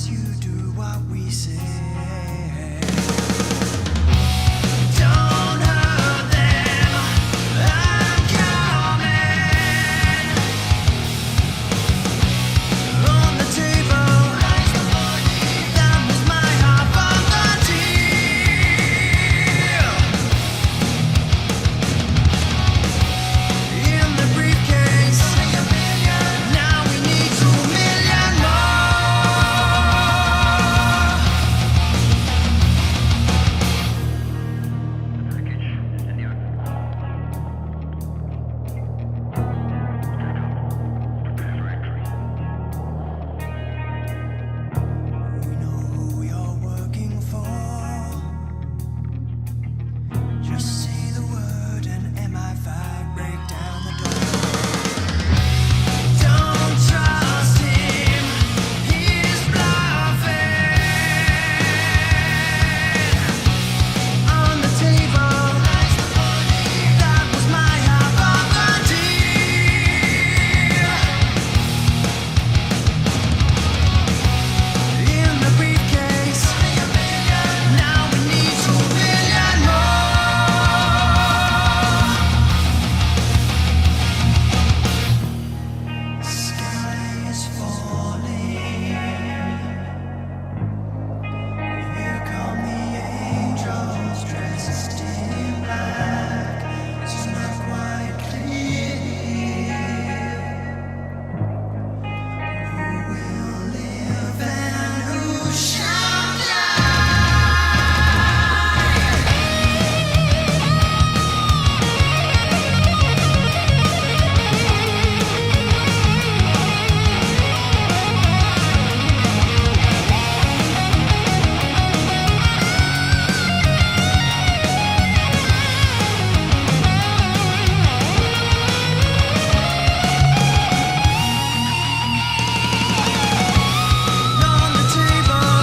unless you do what we say. Don't hurt them, I'm coming. On the table, that was my half of the deal. In the briefcase, now we need 2 million We know who you're working for. Just say the word and MI5 break down the door. Don't trust him, he's bluffing. On the table, that was my half of the deal. In the briefcase, now we need 2 million more. Sky is falling. Here come the angels dressed in black. It's not quite clear who will live and who shall on the table,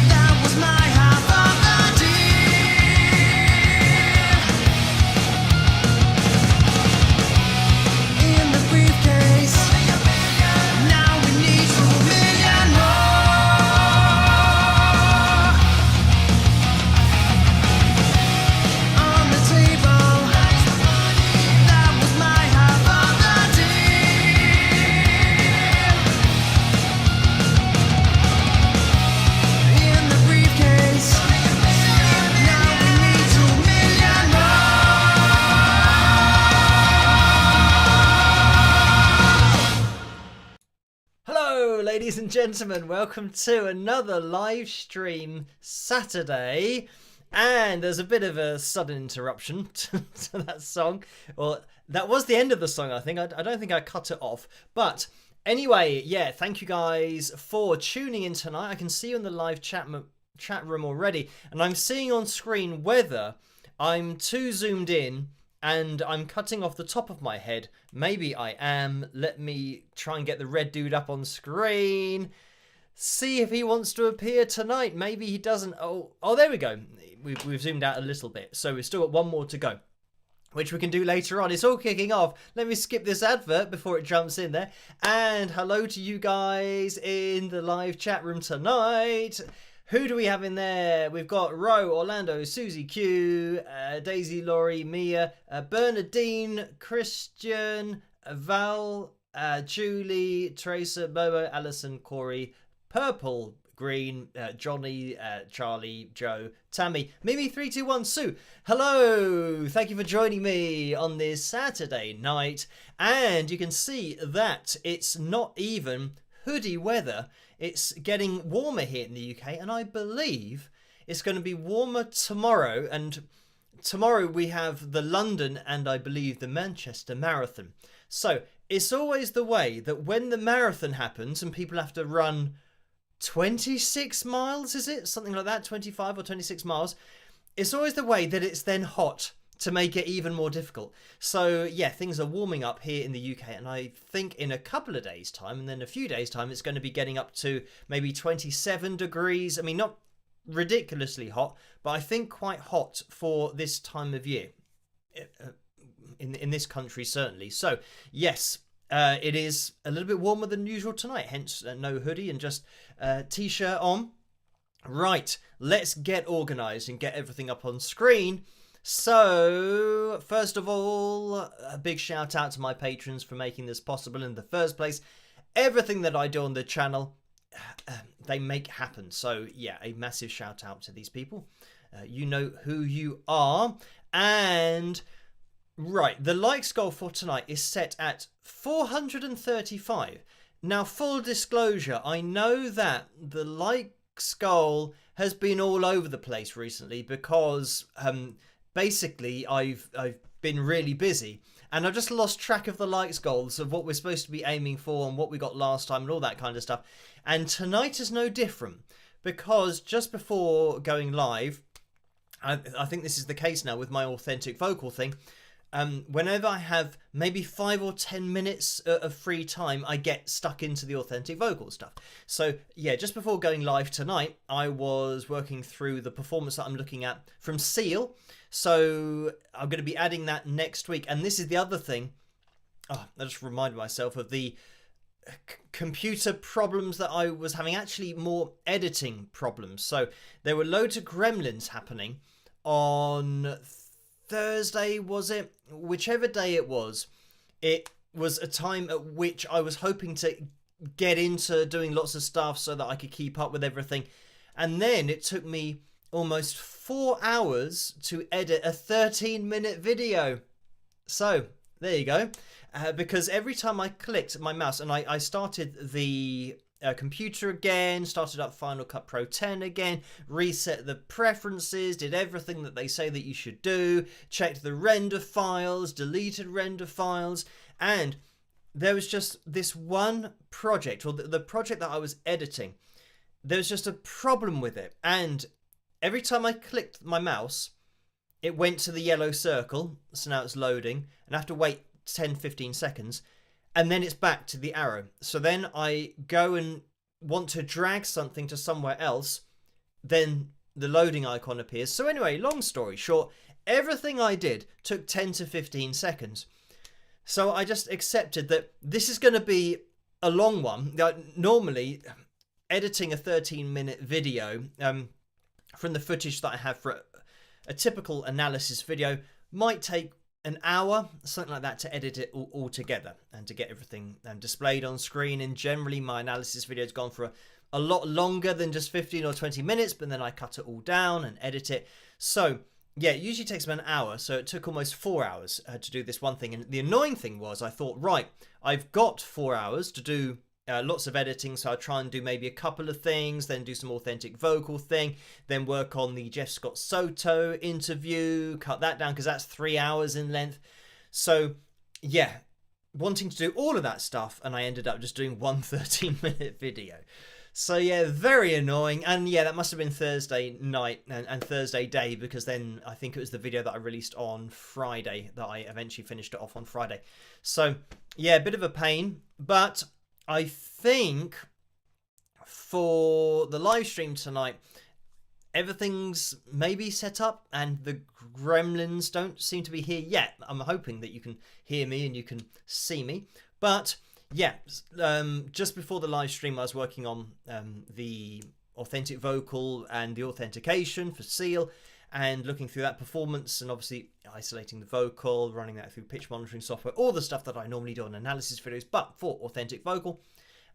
that was my half of the deal. In the briefcase, now we need 2 million more. On the table, that was my half of the deal. In the briefcase, now we need 2 million more. Hello, ladies and gentlemen. Welcome to another live stream Saturday. And there's a bit of a sudden interruption to that song. Well, that was the end of the song, I think. I don't think I cut it off. But anyway, yeah, thank you guys for tuning in tonight. I can see you in the live chat room already. And I'm seeing on screen whether I'm too zoomed in and I'm cutting off the top of my head. Maybe I am. Let me try and get the red dude up on screen. See if he wants to appear tonight. Maybe he doesn't. Oh, there we go. We've zoomed out a little bit. So we've still got one more to go, which we can do later on. It's all kicking off. Let me skip this advert before it jumps in there. And hello to you guys in the live chat room tonight. Who do we have in there? We've got Ro, Orlando, Susie Q, Daisy, Laurie, Mia, Bernadine, Christian, Val, Julie, Teresa, Bobo, Alison, Corey, Purple, Green, Johnny, Charlie, Joe, Tammy, Mimi321, Sue. Hello, thank you for joining me on this Saturday night. And you can see that it's not even hoodie weather. It's getting warmer here in the UK, and I believe it's going to be warmer tomorrow. And tomorrow we have the London and I believe the Manchester Marathon. So it's always the way that when the marathon happens and people have to run 26 miles, is it? Something like that, 25 or 26 miles. It's always the way that it's then hot to make it even more difficult. So yeah, things are warming up here in the UK, and I think in a couple of days time and then a few days time it's going to be getting up to maybe 27 degrees. I mean, not ridiculously hot, but I think quite hot for this time of year in this country, certainly. So yes, It is a little bit warmer than usual tonight, hence no hoodie and just t-shirt on. Right, let's get organised and get everything up on screen. So, first of all, a big shout out to my patrons for making this possible in the first place. Everything that I do on the channel, they make happen. So, yeah, a massive shout out to these people. You know who you are. And, right, the likes goal for tonight is set at 435. Now, full disclosure, I know that the likes goal has been all over the place recently because basically I've been really busy and I've just lost track of the likes goals of what we're supposed to be aiming for and what we got last time and all that kind of stuff. And tonight is no different because just before going live, I think this is the case now with my authentic vocal thing. Whenever I have maybe 5 or 10 minutes of free time, I get stuck into the authentic vocal stuff. So yeah, just before going live tonight, I was working through the performance that I'm looking at from Seal. So I'm going to be adding that next week. And this is the other thing. Oh, I just reminded myself of the computer problems that I was having, actually more editing problems. So there were loads of gremlins happening on Thursday, was it? Whichever day it was a time at which I was hoping to get into doing lots of stuff so that I could keep up with everything. And then it took me almost 4 hours to edit a 13-minute video. So there you go. Because every time I clicked my mouse and I started the computer again, started up Final Cut Pro 10 again, reset the preferences, did everything that they say that you should do, checked the render files, deleted render files, and there was just this one project, or the project that I was editing, there was just a problem with it, and every time I clicked my mouse, it went to the yellow circle, so now it's loading, and I have to wait 10-15 seconds, and then it's back to the arrow. So then I go and want to drag something to somewhere else, then the loading icon appears. So anyway, long story short, everything I did took 10 to 15 seconds. So I just accepted that this is going to be a long one. Normally, editing a 13-minute video from the footage that I have for a typical analysis video might take an hour, something like that, to edit it all together and to get everything displayed on screen. And generally my analysis video has gone for a lot longer than just 15 or 20 minutes, but then I cut it all down and edit it. So yeah, it usually takes about an hour, so it took almost 4 hours to do this one thing. And the annoying thing was, I thought, right, I've got 4 hours to do lots of editing, so I'll try and do maybe a couple of things, then do some authentic vocal thing, then work on the Jeff Scott Soto interview, cut that down because that's 3 hours in length. So yeah, wanting to do all of that stuff, and I ended up just doing one 13-minute video. So yeah, very annoying. And yeah, that must have been Thursday night and Thursday day, because then I think it was the video that I released on Friday that I eventually finished it off on Friday. So yeah, a bit of a pain, but I think for the live stream tonight, everything's maybe set up and the gremlins don't seem to be here yet. I'm hoping that you can hear me and you can see me. But yeah, just before the live stream, I was working on the authentic vocal and the authentication for Seal, and looking through that performance and obviously isolating the vocal, running that through pitch monitoring software, all the stuff that I normally do on analysis videos, but for authentic vocal.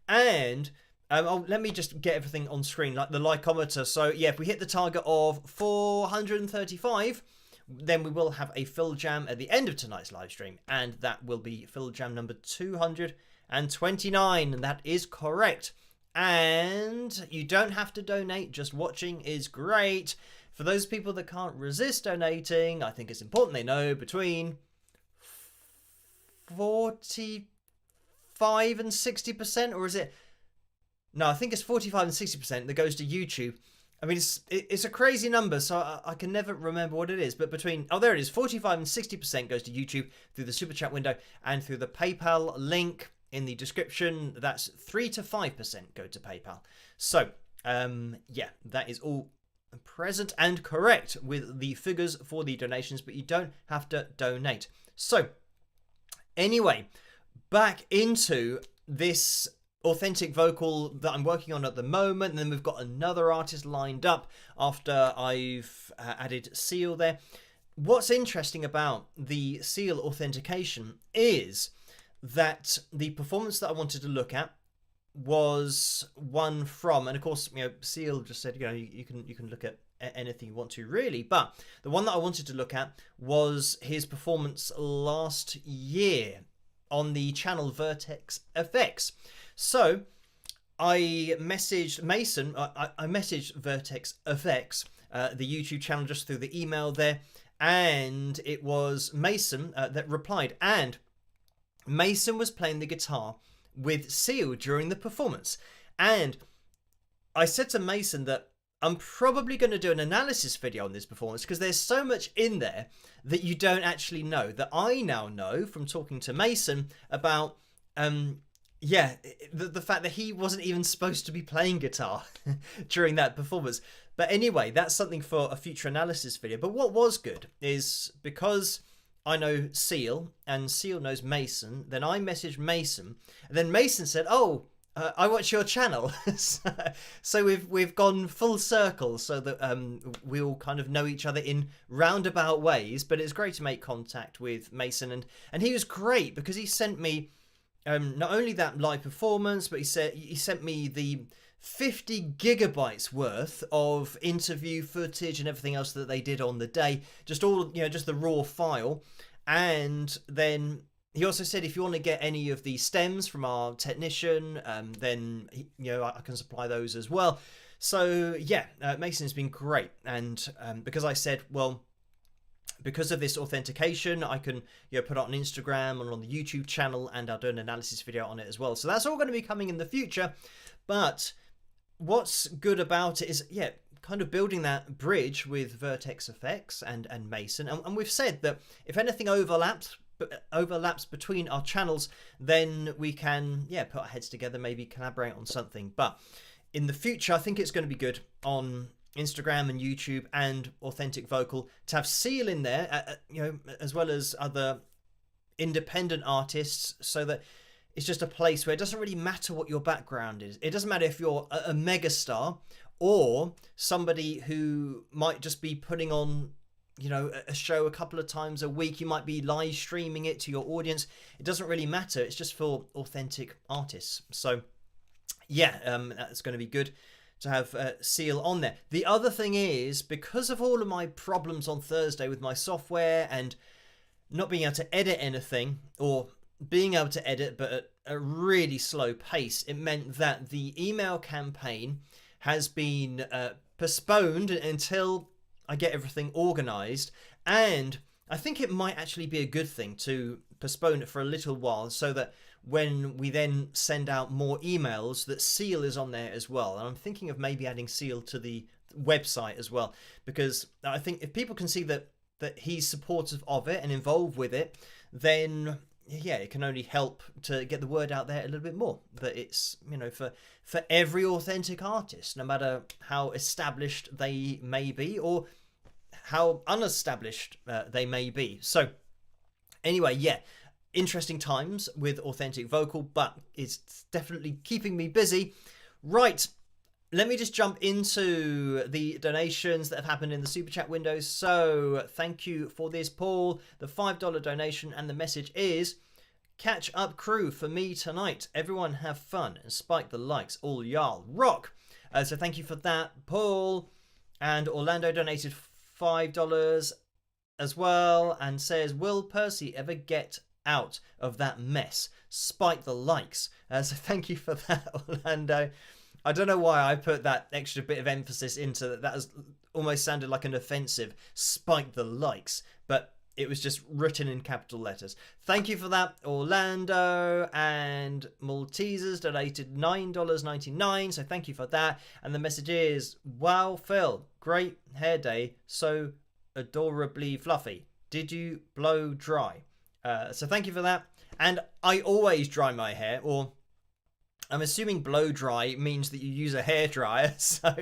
And let me just get everything on screen, like the likeometer. So yeah, if we hit the target of 435, then we will have a fill jam at the end of tonight's live stream, and that will be fill jam number 229, and that is correct. And you don't have to donate, just watching is great. For those people that can't resist donating, I think it's important they know between 45 and 60%, or is it? No, I think it's 45 and 60% that goes to YouTube. I mean, it's a crazy number, so I can never remember what it is. But between, oh, there it is, 45 and 60% goes to YouTube through the Super Chat window, and through the PayPal link in the description, that's 3 to 5% go to PayPal. So, yeah, that is all present and correct with the figures for the donations, but you don't have to donate. So anyway, back into this authentic vocal that I'm working on at the moment. And then we've got another artist lined up after I've added Seal there. What's interesting about the Seal authentication is that the performance that I wanted to look at was one from, and of course, Seal just said, you can look at anything you want to really, but the one that I wanted to look at was his performance last year on the channel Vertex FX. So I messaged Mason, I messaged Vertex FX, the YouTube channel, just through the email there, and it was Mason that replied, and Mason was playing the guitar with Seal during the performance. And I said to Mason that I'm probably going to do an analysis video on this performance because there's so much in there that you don't actually know, that I now know from talking to Mason about the fact that he wasn't even supposed to be playing guitar during that performance. But anyway, that's something for a future analysis video. But what was good is, because I know Seal and Seal knows Mason, then I messaged Mason, and then Mason said, "Oh, I watch your channel." So we've gone full circle, so that we all kind of know each other in roundabout ways. But it's great to make contact with Mason, and he was great because he sent me not only that live performance, but he sent me the 50 gigabytes worth of interview footage and everything else that they did on the day, just all, just the raw file. And then he also said, if you want to get any of the stems from our technician, then I can supply those as well. So yeah, Mason's been great. And because I said, well, because of this authentication, I can put it on Instagram and on the YouTube channel, and I'll do an analysis video on it as well. So that's all going to be coming in the future. But what's good about it is, kind of building that bridge with Vertex FX and Mason. And we've said that if anything overlaps between our channels, then we can, put our heads together, maybe collaborate on something. But in the future, I think it's going to be good on Instagram and YouTube and Authentic Vocal to have Seal in there, as well as other independent artists, so that it's just a place where it doesn't really matter what your background is. It doesn't matter if you're a megastar or somebody who might just be putting on, a show a couple of times a week. You might be live streaming it to your audience. It doesn't really matter. It's just for authentic artists. So that's going to be good to have Seal on there. The other thing is, because of all of my problems on Thursday with my software and not being able to edit anything, or being able to edit but at a really slow pace, it meant that the email campaign has been postponed until I get everything organized. And I think it might actually be a good thing to postpone it for a little while, so that when we then send out more emails, that Seal is on there as well. And I'm thinking of maybe adding Seal to the website as well, because I think if people can see that he's supportive of it and involved with it, then it can only help to get the word out there a little bit more, that it's, for every authentic artist, no matter how established they may be or how unestablished they may be. So anyway, interesting times with Authentic Vocal, but it's definitely keeping me busy. Right, let me just jump into the donations that have happened in the Super Chat windows. So thank you for this, Paul, the $5 donation, and the message is, catch up crew for me tonight. Everyone have fun and spike the likes. All y'all rock. So thank you for that, Paul. And Orlando donated $5 as well and says, will Percy ever get out of that mess? Spike the likes. So thank you for that, Orlando. I don't know why I put that extra bit of emphasis into that. That almost sounded like an offensive. Spike the likes, but it was just written in capital letters. Thank you for that, Orlando. And Maltesers donated $9.99. So thank you for that. And the message is, wow, Phil, great hair day. So adorably fluffy. Did you blow dry? So thank you for that. And I always dry my hair, or I'm assuming blow dry means that you use a hairdryer, so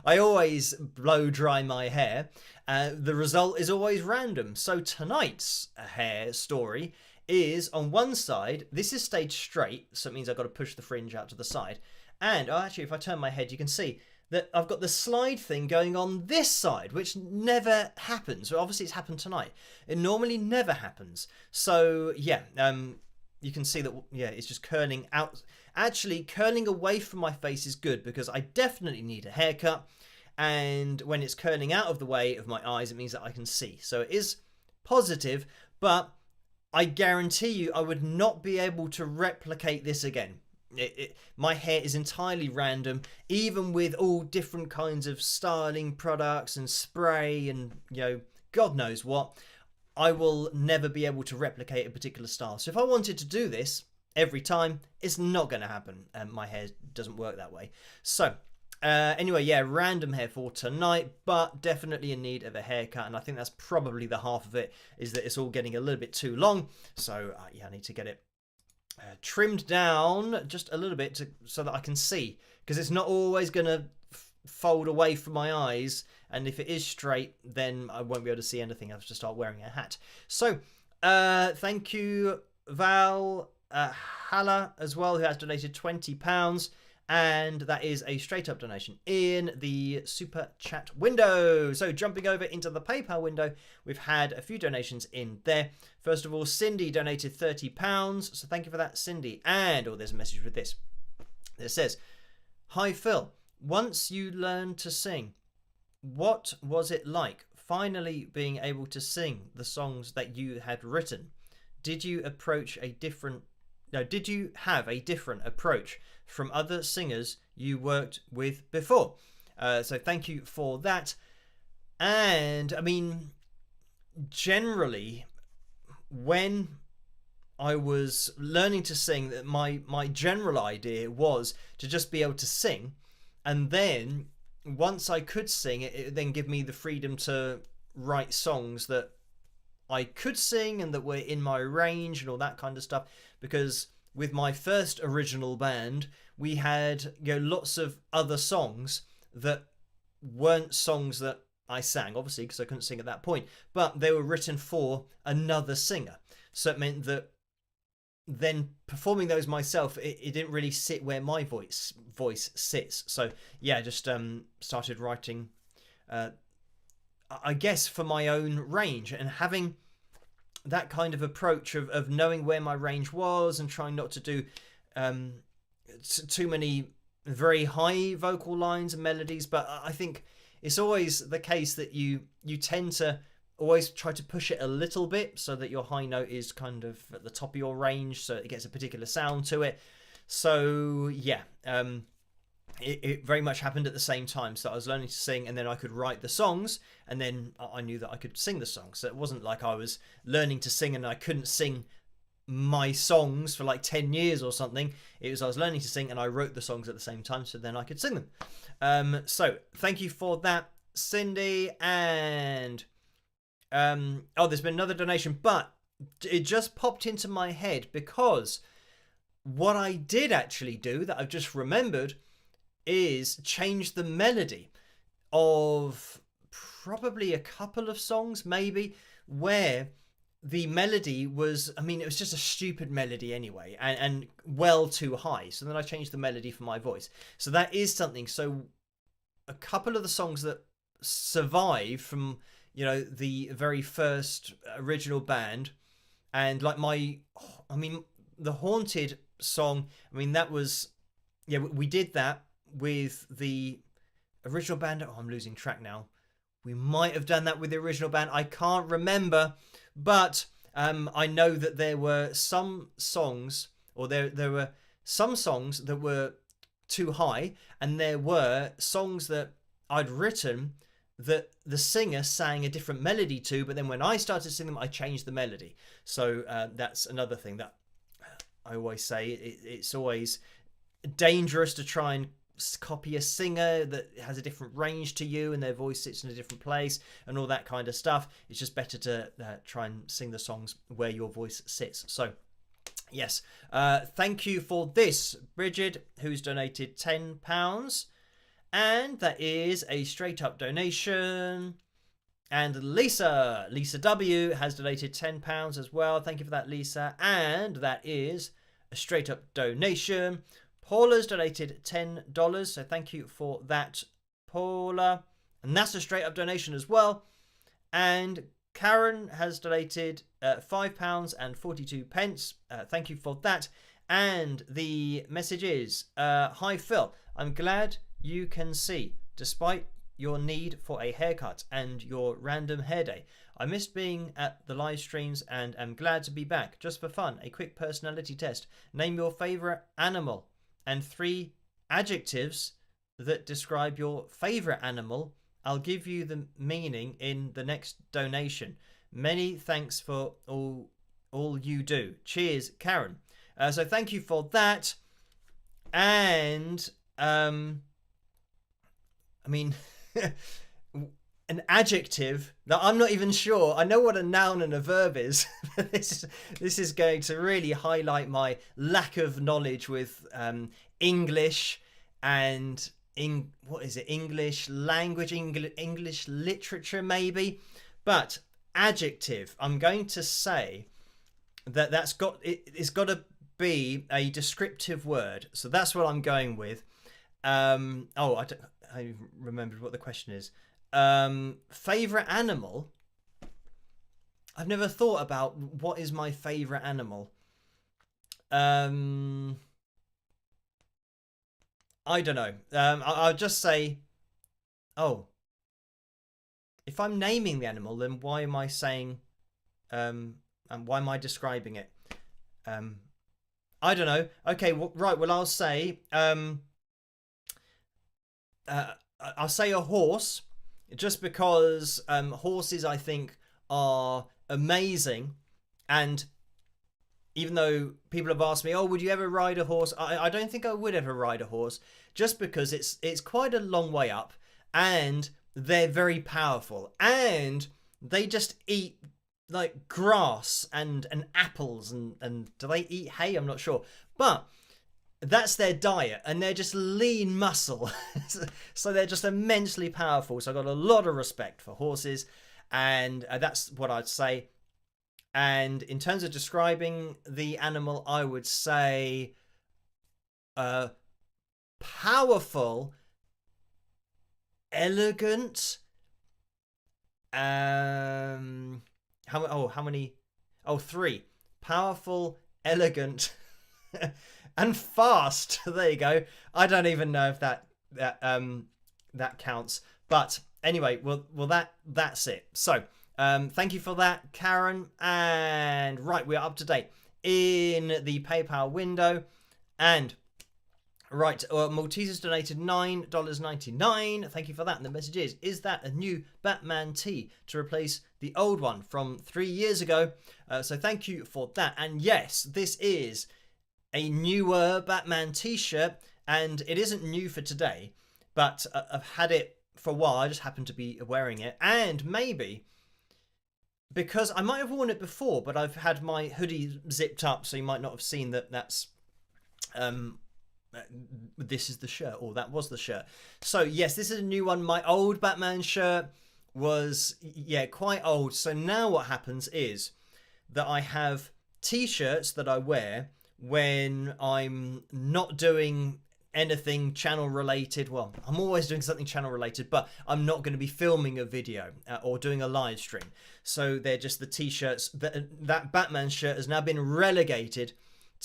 I always blow dry my hair. The result is always random. So tonight's hair story is on one side, this is stayed straight, so it means I've got to push the fringe out to the side. And actually, if I turn my head, you can see that I've got the slide thing going on this side, which never happens. Well, obviously, it's happened tonight. It normally never happens. So, yeah, you can see that, yeah, it's just curling out. Actually, curling away from my face is good because I definitely need a haircut. And when it's curling out of the way of my eyes, it means that I can see. So it is positive, but I guarantee you I would not be able to replicate this again. My hair is entirely random, even with all different kinds of styling products and spray and, you know, God knows what. I will never be able to replicate a particular style. So if I wanted to do this every time, it's not going to happen. My hair doesn't work that way. So anyway, yeah, random hair for tonight, but definitely in need of a haircut. And I think that's probably the half of it, is that it's all getting a little bit too long. So yeah, I need to get it trimmed down just a little bit so that I can see, because it's not always going to fold away from my eyes, and if it is straight then I won't be able to see anything. I have to start wearing a hat. So thank you Val Halla as well, who has donated £20, and that is a straight up donation in the super chat window. So jumping over into the PayPal window, we've had a few donations in there. First of all, Cindy donated £30, so thank you for that, Cindy. And there's a message with this that says, "Hi Phil, once you learned to sing, what was it like finally being able to sing the songs that you had written? Did you have a different approach from other singers you worked with before?" So thank you for that. And I mean, generally, when I was learning to sing, my general idea was to just be able to sing, and then once I could sing, it then give me the freedom to write songs that I could sing and that were in my range and all that kind of stuff. Because with my first original band, we had, you know, lots of other songs that weren't songs that I sang, obviously, because I couldn't sing at that point, but they were written for another singer. So it meant that then performing those myself, it didn't really sit where my voice sits. So yeah, just started writing, I guess, for my own range, and having that kind of approach of knowing where my range was and trying not to do too many very high vocal lines and melodies. But I think it's always the case that you tend to always try to push it a little bit so that your high note is kind of at the top of your range, so it gets a particular sound to it. So yeah, it very much happened at the same time. So I was learning to sing, and then I could write the songs, and then I knew that I could sing the songs. So it wasn't like I was learning to sing and I couldn't sing my songs for like 10 years or something. It was I was learning to sing and I wrote the songs at the same time, so then I could sing them. So thank you for that, Cindy. And there's been another donation, but it just popped into my head, because what I did actually do that I've just remembered is change the melody of probably a couple of songs, maybe, where the melody was, I mean, it was just a stupid melody anyway, and well too high. So then I changed the melody for my voice. So that is something. So a couple of the songs that survive from, you know, the very first original band, and like the Haunted song, I mean, that was, yeah, we did that with the original band. I'm losing track now. We might have done that with the original band. I can't remember, but I know that there were some songs, or there were some songs that were too high, and there were songs that I'd written that the singer sang a different melody to, but then when I started to sing them, I changed the melody. So that's another thing that I always say. It's always dangerous to try and copy a singer that has a different range to you and their voice sits in a different place and all that kind of stuff. It's just better to try and sing the songs where your voice sits. So yes, thank you for this, Bridget, who's donated £10, and that is a straight up donation. And Lisa W has donated £10 as well. Thank you for that, Lisa. And that is a straight up donation. Paula's donated $10, so thank you for that, Paula. And that's a straight up donation as well. And Karen has donated £5.42. Thank you for that. And the message is, hi Phil, I'm glad you can see, despite your need for a haircut and your random hair day. I missed being at the live streams and am glad to be back. Just for fun, a quick personality test. Name your favourite animal and 3 adjectives that describe your favourite animal. I'll give you the meaning in the next donation. Many thanks for all you do. Cheers, Karen. So thank you for that. And I mean, an adjective that I'm not even sure. I know what a noun and a verb is. This is going to really highlight my lack of knowledge with English and English language, English literature maybe. But adjective, I'm going to say it's got to be a descriptive word. So that's what I'm going with. I remembered what the question is. Favorite animal. I've never thought about what is my favorite animal. I don't know. I'll just say, if I'm naming the animal, then why am I saying, and why am I describing it? I don't know. Okay, right. Well, I'll say, I'll say a horse, just because horses, I think, are amazing. And even though people have asked me, would you ever ride a horse? I don't think I would ever ride a horse, just because it's quite a long way up, and they're very powerful, and they just eat like grass and apples, and do they eat hay? I'm not sure, but that's their diet, and they're just lean muscle. So they're just immensely powerful. So I've got a lot of respect for horses, and that's what I'd say. And in terms of describing the animal, I would say powerful, elegant. How many? 3. Powerful, elegant, and fast. There you go. I don't even know if that counts. But anyway, well that's it. So thank you for that, Karen. And right, we're up to date in the PayPal window. And right, Maltese has donated $9.99. Thank you for that. And the message is that a new Batman tee to replace the old one from 3 years ago? So thank you for that. And yes, this is a newer Batman t-shirt, and it isn't new for today, but I've had it for a while. I just happen to be wearing it, and maybe because I might have worn it before, but I've had my hoodie zipped up, so you might not have seen that that's this is the shirt, or that was the shirt. So yes, this is a new one. My old Batman shirt was quite old. So now what happens is that I have t-shirts that I wear when I'm not doing anything channel related. Well, I'm always doing something channel related, but I'm not going to be filming a video or doing a live stream. So they're just the t-shirts. That Batman shirt has now been relegated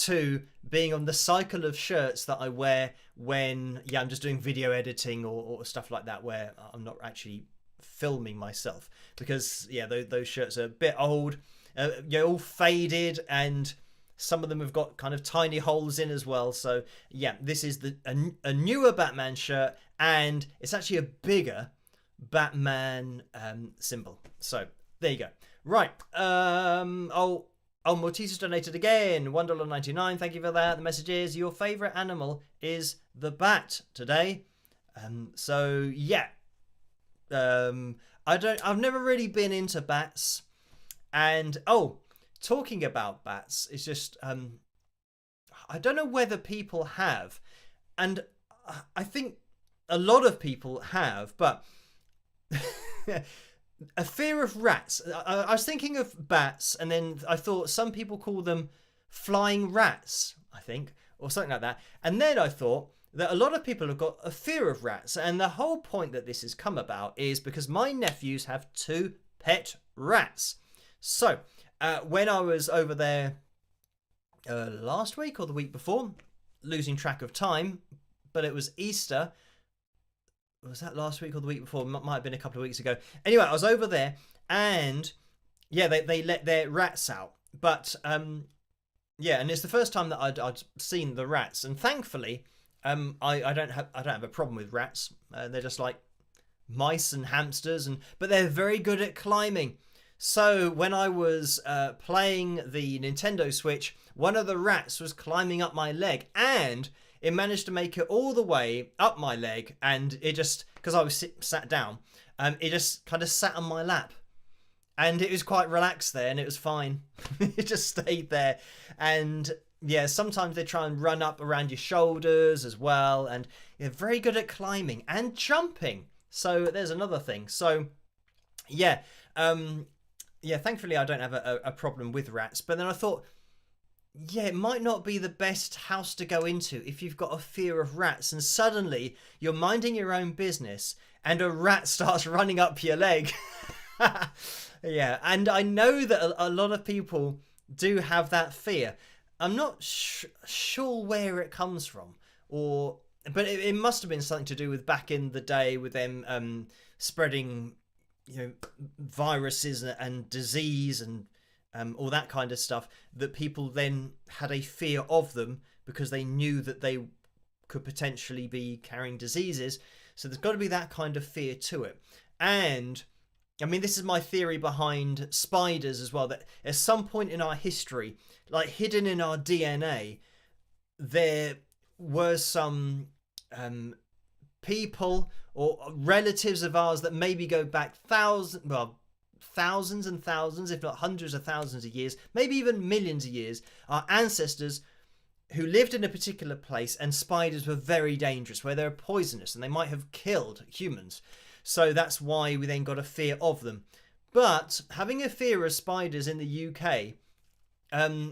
to being on the cycle of shirts that I wear when I'm just doing video editing or stuff like that, where I'm not actually filming myself, because those shirts are a bit old, all faded, and some of them have got kind of tiny holes in as well. So this is a newer Batman shirt, and it's actually a bigger Batman symbol. So there you go. Right. Maltese has donated again, $1.99. Thank you for that. The message is, your favourite animal is the bat today. I've never really been into bats. And talking about bats, it's just I don't know whether people have, and I think a lot of people have, but a fear of rats. I was thinking of bats, and then I thought some people call them flying rats, I think, or something like that. And then I thought that a lot of people have got a fear of rats. And the whole point that this has come about is because my nephews have 2 pet rats. So when I was over there last week or the week before, losing track of time, but it was Easter. Was that last week or the week before? Might have been a couple of weeks ago. Anyway, I was over there, and yeah, they let their rats out. But yeah, and it's the first time that I'd seen the rats, and thankfully, I don't have a problem with rats. They're just like mice and hamsters, but they're very good at climbing. So when I was playing the Nintendo Switch, one of the rats was climbing up my leg, and it managed to make it all the way up my leg, and it just, because I was sat down, it just kind of sat on my lap, and it was quite relaxed there, and it was fine. It just stayed there. And yeah, sometimes they try and run up around your shoulders as well, and they're very good at climbing and jumping. So there's another thing. So yeah, thankfully I don't have a problem with rats. But then I thought, yeah, it might not be the best house to go into if you've got a fear of rats, and suddenly you're minding your own business and a rat starts running up your leg. Yeah, and I know that a lot of people do have that fear. I'm not sure where it comes from, but it must have been something to do with back in the day with them spreading, viruses and disease and all that kind of stuff, that people then had a fear of them because they knew that they could potentially be carrying diseases. So there's got to be that kind of fear to it. And I mean, this is my theory behind spiders as well, that at some point in our history, like hidden in our DNA, there were some people or relatives of ours that maybe go back thousands and thousands, if not hundreds of thousands of years, maybe even millions of years, our ancestors who lived in a particular place, and spiders were very dangerous, where they're poisonous and they might have killed humans. So that's why we then got a fear of them. But having a fear of spiders in the UK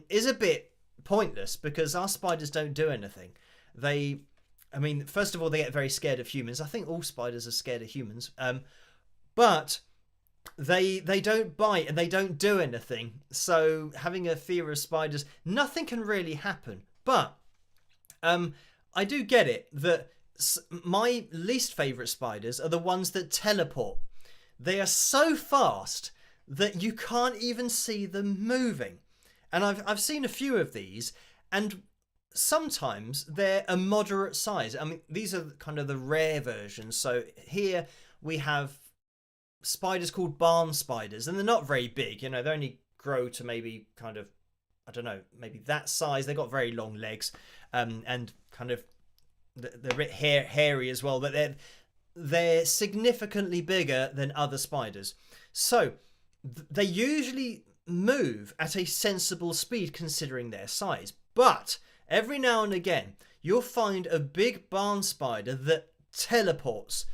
is a bit pointless, because our spiders don't do anything. First of all, they get very scared of humans. I think all spiders are scared of humans. But they don't bite and they don't do anything. So having a fear of spiders, nothing can really happen. But I do get it that my least favourite spiders are the ones that teleport. They are so fast that you can't even see them moving. And I've seen a few of these, and sometimes they're a moderate size. I mean, these are kind of the rare versions. So here we have spiders called barn spiders, and they're not very big. They only grow to maybe kind of, I don't know, maybe that size. They've got very long legs, and kind of they're a bit hairy as well, but they're significantly bigger than other spiders. So they usually move at a sensible speed considering their size. But every now and again, you'll find a big barn spider that teleports,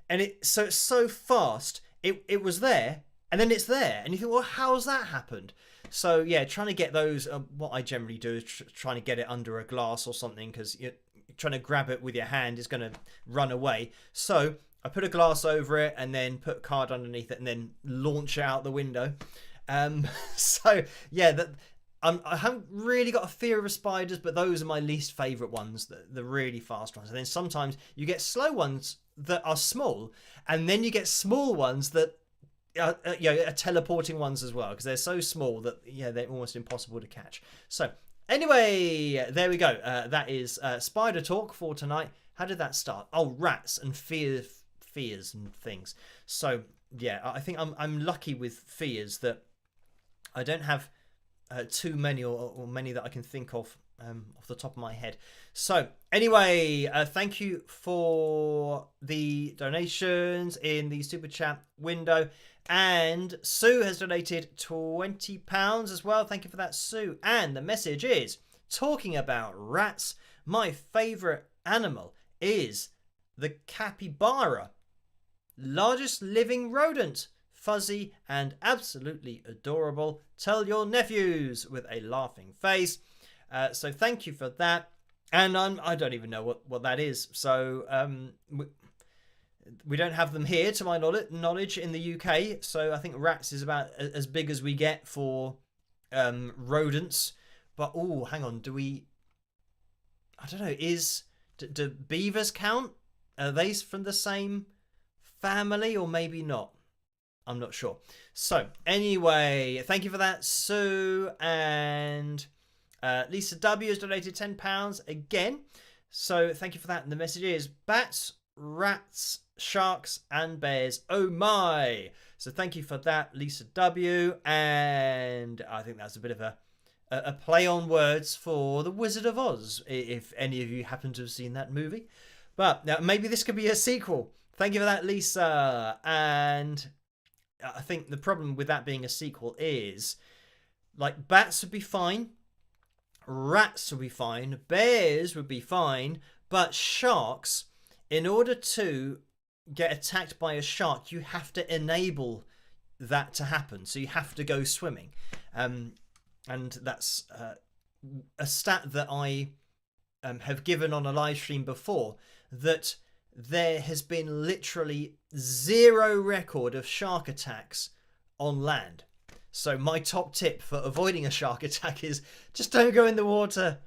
and it's so fast. It was there, and then it's there, and you think, well, how's that happened? So yeah, trying to get those, what I generally do is trying to get it under a glass or something, because you're trying to grab it with your hand is going to run away. So I put a glass over it and then put a card underneath it and then launch it out the window. So yeah, I haven't really got a fear of spiders, but those are my least favourite ones, the really fast ones. And then sometimes you get slow ones that are small, and then you get small ones that are teleporting ones as well, because they're so small that they're almost impossible to catch. So anyway, there we go. That is spider talk for tonight. How did that start? Oh, rats and fears and things. So yeah, I think I'm lucky with fears that I don't have too many or many that I can think of off the top of my head. So anyway, thank you for the donations in the super chat window. And Sue has donated £20 as well. Thank you for that, Sue. And the message is, talking about rats, my favourite animal is the capybara. Largest living rodent, fuzzy and absolutely adorable. Tell your nephews with a laughing face. So thank you for that. And I don't even know what that is. So we don't have them here, to my knowledge, in the UK. So I think rats is about as big as we get for rodents. But oh, hang on, I don't know. Do beavers count? Are they from the same family, or maybe not? I'm not sure. So anyway, thank you for that, Sue. And Lisa W has donated £10 again. So thank you for that. And the message is bats, rats, sharks, and bears. Oh my! So thank you for that, Lisa W. And I think that's a bit of a play on words for The Wizard of Oz, if any of you happen to have seen that movie. But maybe this could be a sequel. Thank you for that, Lisa. And I think the problem with that being a sequel is, like, bats would be fine, rats would be fine, bears would be fine, but sharks, in order to get attacked by a shark, you have to enable that to happen. So you have to go swimming. And that's a stat that I have given on a live stream before, that there has been literally zero record of shark attacks on land. So my top tip for avoiding a shark attack is just don't go in the water.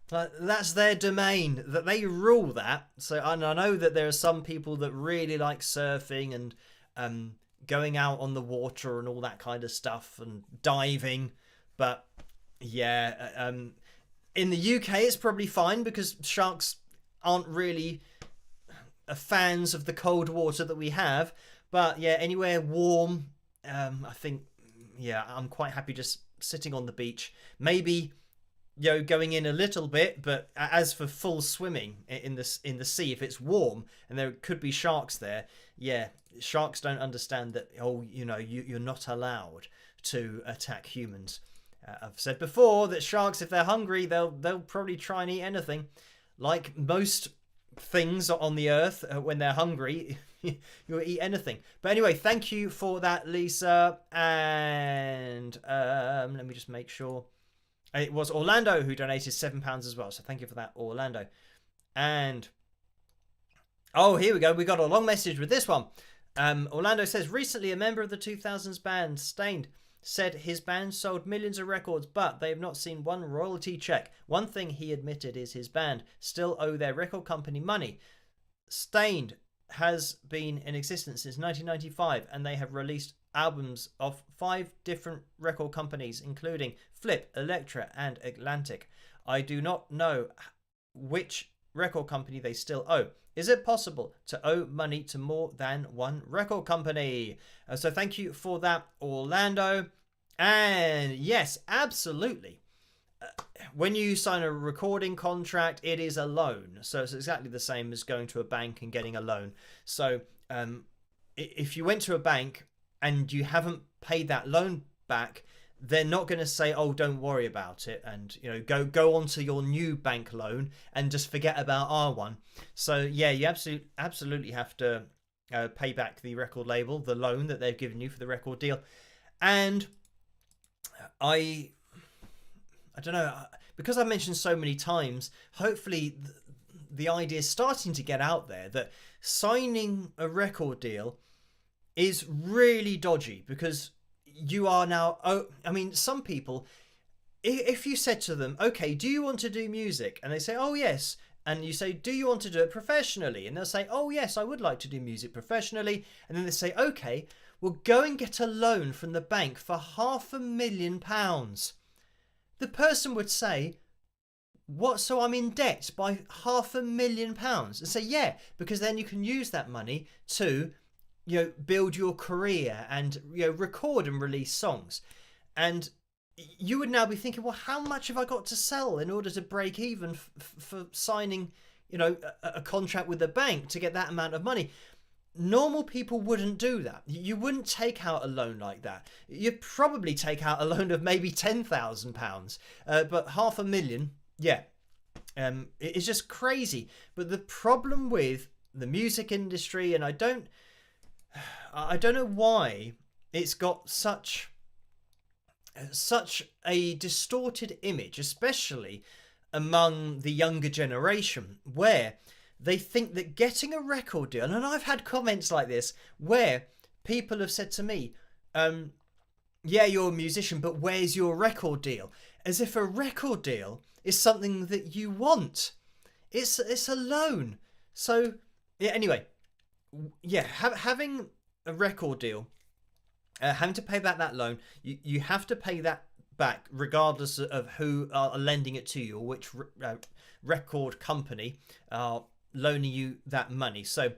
That's their domain, that they rule that. So and I know that there are some people that really like surfing and going out on the water and all that kind of stuff and diving. But yeah, in the UK it's probably fine because sharks aren't really fans of the cold water that we have. But yeah, anywhere warm, I think, yeah, I'm quite happy just sitting on the beach. Maybe, you know, going in a little bit, but as for full swimming in the sea, if it's warm and there could be sharks there, yeah, sharks don't understand that. Oh, you know, you're not allowed to attack humans. I've said before that sharks, if they're hungry, they'll probably try and eat anything. Like most things on the earth, when they're hungry, you'll eat anything. But anyway, thank you for that, Lisa. And let me just make sure. It was Orlando who donated £7 as well. So thank you for that, Orlando. And oh, here we go. We got a long message with this one. Orlando says, recently a member of the 2000s band Stained said his band sold millions of records, but they have not seen one royalty check. One thing he admitted is his band still owe their record company money. Stained has been in existence since 1995, and they have released albums of 5 different record companies, including Flip, Elektra, and Atlantic. I do not know which record company they still owe. Is it possible to owe money to more than one record company? So thank you for that, Orlando. And yes, absolutely. When you sign a recording contract, it is a loan. So it's exactly the same as going to a bank and getting a loan. So if you went to a bank and you haven't paid that loan back, they're not going to say, oh, don't worry about it, and, you know, go on to your new bank loan and just forget about our one. So yeah, you absolutely have to pay back the record label, the loan that they've given you for the record deal. And I don't know, because I mentioned so many times, hopefully the idea is starting to get out there that signing a record deal is really dodgy, because you are now, I mean, some people, if you said to them, okay, do you want to do music? And they say, oh, yes. And you say, do you want to do it professionally? And they'll say, oh, yes, I would like to do music professionally. And then they say, okay, well, go and get a loan from the bank for £500,000. The person would say, what? So I'm in debt by £500,000? And say, yeah, because then you can use that money to, you know, build your career and, you know, record and release songs. And you would now be thinking, well, how much have I got to sell in order to break even for signing, you know, a contract with the bank to get that amount of money? Normal people wouldn't do that. You wouldn't take out a loan like that. You'd probably take out a loan of maybe £10,000, but £500,000, yeah, it's just crazy. But the problem with the music industry, and I don't know why it's got such a distorted image, especially among the younger generation, where they think that getting a record deal, and I've had comments like this where people have said to me, yeah, you're a musician, but where's your record deal? As if a record deal is something that you want. It's a loan. So yeah, anyway, yeah, having a record deal, having to pay back that loan, you have to pay that back regardless of who are lending it to you or which record company are loaning you that money. So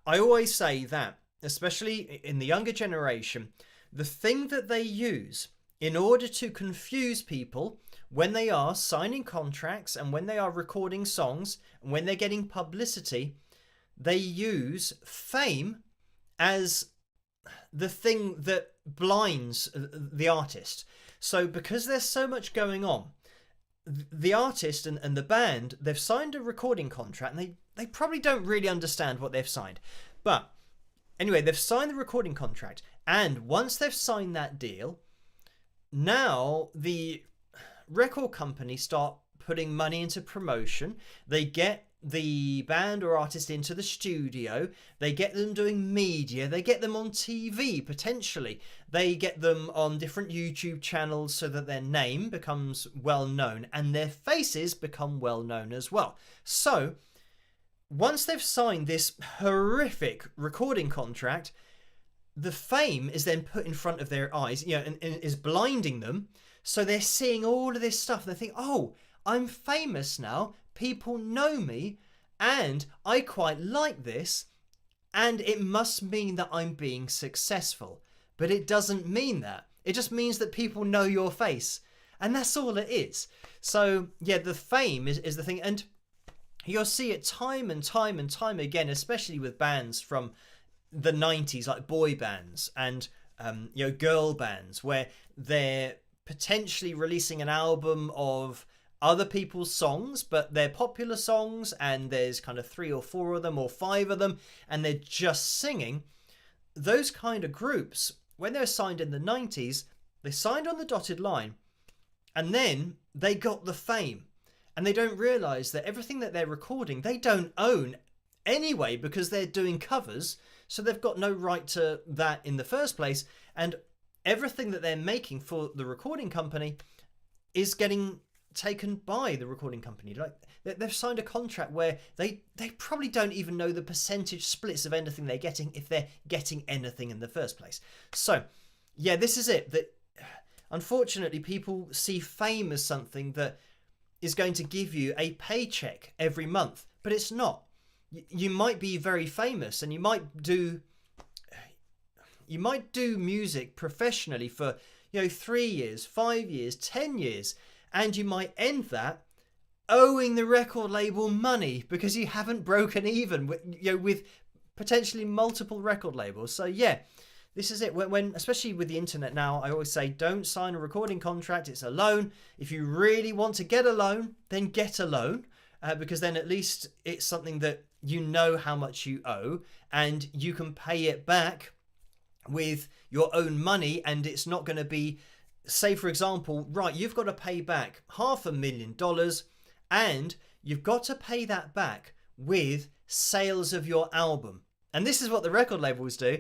I always say that, especially in the younger generation, the thing that they use in order to confuse people when they are signing contracts and when they are recording songs and when they're getting publicity, they use fame as the thing that blinds the artist. So because there's so much going on, the artist and the band, they've signed a recording contract and they probably don't really understand what they've signed. But anyway, they've signed the recording contract, and once they've signed that deal, now the record company start putting money into promotion. They get the band or artist into the studio, they get them doing media, they get them on TV potentially, they get them on different YouTube channels so that their name becomes well known and their faces become well known as well. So once they've signed this horrific recording contract, the fame is then put in front of their eyes, and is blinding them. So they're seeing all of this stuff and they think, oh, I'm famous now, people know me, and I quite like this, and it must mean that I'm being successful. But it doesn't mean that. It just means that people know your face, and that's all it is. So yeah, the fame is the thing, and you'll see it time and time and time again, especially with bands from the 90s, like boy bands and girl bands, where they're potentially releasing an album of other people's songs, but they're popular songs and there's kind of 3 or 4 of them or 5 of them and they're just singing. Those kind of groups, when they were signed in the 90s, they signed on the dotted line and then they got the fame, and they don't realize that everything that they're recording they don't own anyway, because they're doing covers, so they've got no right to that in the first place, and everything that they're making for the recording company is getting taken by the recording company. Like, they've signed a contract where they probably don't even know the percentage splits of anything they're getting, if they're getting anything in the first place. So yeah, this is it, that unfortunately people see fame as something that is going to give you a paycheck every month, but it's not. You might be very famous and you might do music professionally for 3 years, 5 years, 10 years, and you might end that owing the record label money because you haven't broken even with potentially multiple record labels. So yeah, this is it. When especially with the internet now, I always say don't sign a recording contract. It's a loan. If you really want to get a loan, then get a loan, because then at least it's something that you know how much you owe and you can pay it back with your own money, and it's not going to be, say for example, right, you've got to pay back $500,000 and you've got to pay that back with sales of your album. And this is what the record labels do.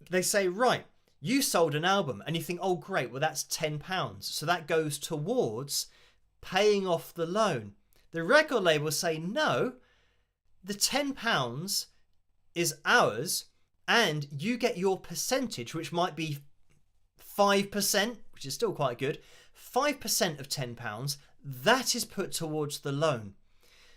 They say, right, you sold an album, and you think, oh great, well that's £10, so that goes towards paying off the loan. The record labels say, no, the £10 is ours, and you get your percentage, which might be 5%, which is still quite good. 5% of £10, that is put towards the loan.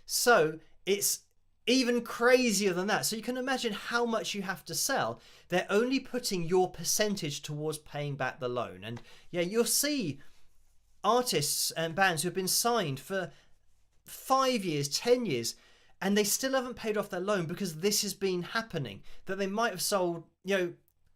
So it's even crazier than that. So you can imagine how much you have to sell. They're only putting your percentage towards paying back the loan. And yeah, you'll see artists and bands who've been signed for 5 years, 10 years, and they still haven't paid off their loan because this has been happening. That they might have sold,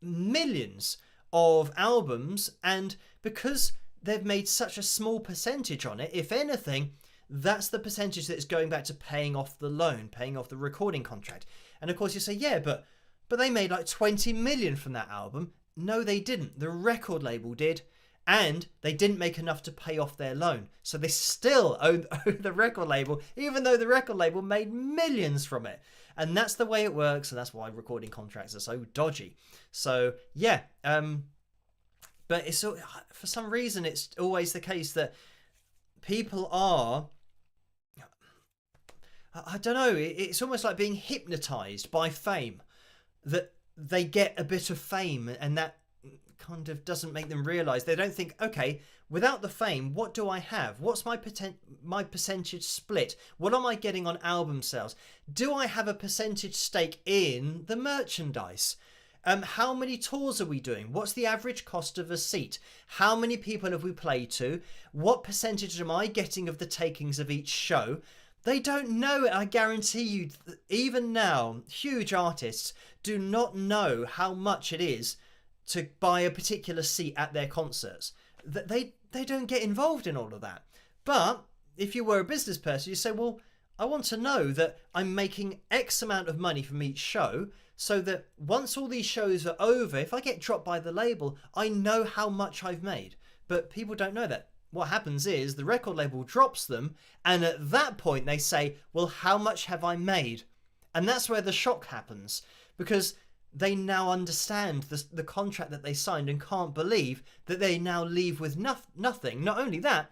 millions of albums, and because they've made such a small percentage on it, if anything, that's the percentage that's going back to paying off the loan, paying off the recording contract. And of course you say, yeah, but they made like 20 million from that album. no, they didn't. The record label did, and they didn't make enough to pay off their loan. So they still owe the record label, even though the record label made millions from it. And that's the way it works, and that's why recording contracts are so dodgy. So yeah, but it's for some reason it's always the case that people are, I don't know, it's almost like being hypnotized by fame, that they get a bit of fame and that kind of doesn't make them realize. They don't think, okay, without the fame, what do I have? What's my percentage split? What am I getting on album sales? Do I have a percentage stake in the merchandise? How many tours are we doing? What's the average cost of a seat? How many people have we played to? What percentage am I getting of the takings of each show? They don't know it. I guarantee you, even now, huge artists do not know how much it is to buy a particular seat at their concerts. They don't get involved in all of that. But if you were a business person, you say, well, I want to know that I'm making X amount of money from each show, so that once all these shows are over, if I get dropped by the label, I know how much I've made. But people don't know that. What happens is the record label drops them, and at that point they say, well, how much have I made? And that's where the shock happens, because they now understand the contract that they signed and can't believe that they now leave with nothing. Not only that,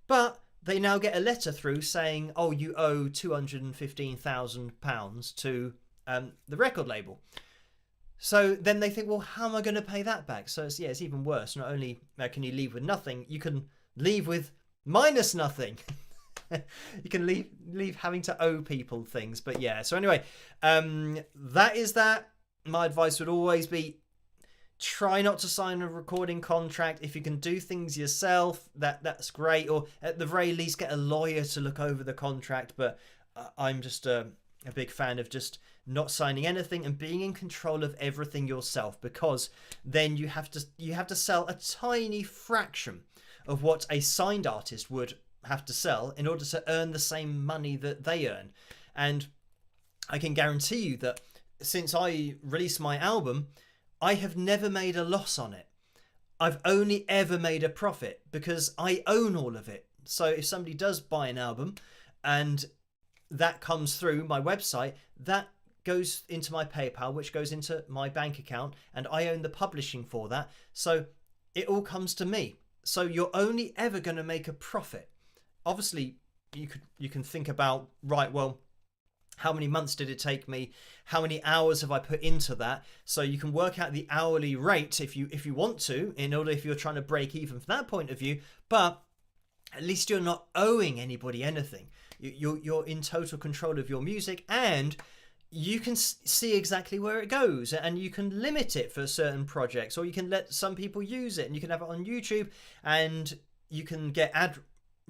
but they now get a letter through saying, oh, you owe £215,000 to the record label. So then they think, well, how am I going to pay that back? So it's even worse. Not only can you leave with nothing, you can leave with minus nothing. You can leave having to owe people things. But yeah, so anyway, that is that. My advice would always be, try not to sign a recording contract. If you can do things yourself, that's great. Or at the very least, get a lawyer to look over the contract. But I'm just a big fan of just not signing anything and being in control of everything yourself, because then you have to sell a tiny fraction of what a signed artist would have to sell in order to earn the same money that they earn. And I can guarantee you that since I released my album, I have never made a loss on it. I've only ever made a profit because I own all of it. So if somebody does buy an album and that comes through my website, that goes into my PayPal, which goes into my bank account, and I own the publishing for that. So it all comes to me. So you're only ever going to make a profit. Obviously, you can think about, right, well, how many months did it take me? How many hours have I put into that? So you can work out the hourly rate if you want to, in order if you're trying to break even from that point of view. But at least you're not owing anybody anything. You're in total control of your music, and you can see exactly where it goes, and you can limit it for certain projects, or you can let some people use it, and you can have it on YouTube, and you can get ad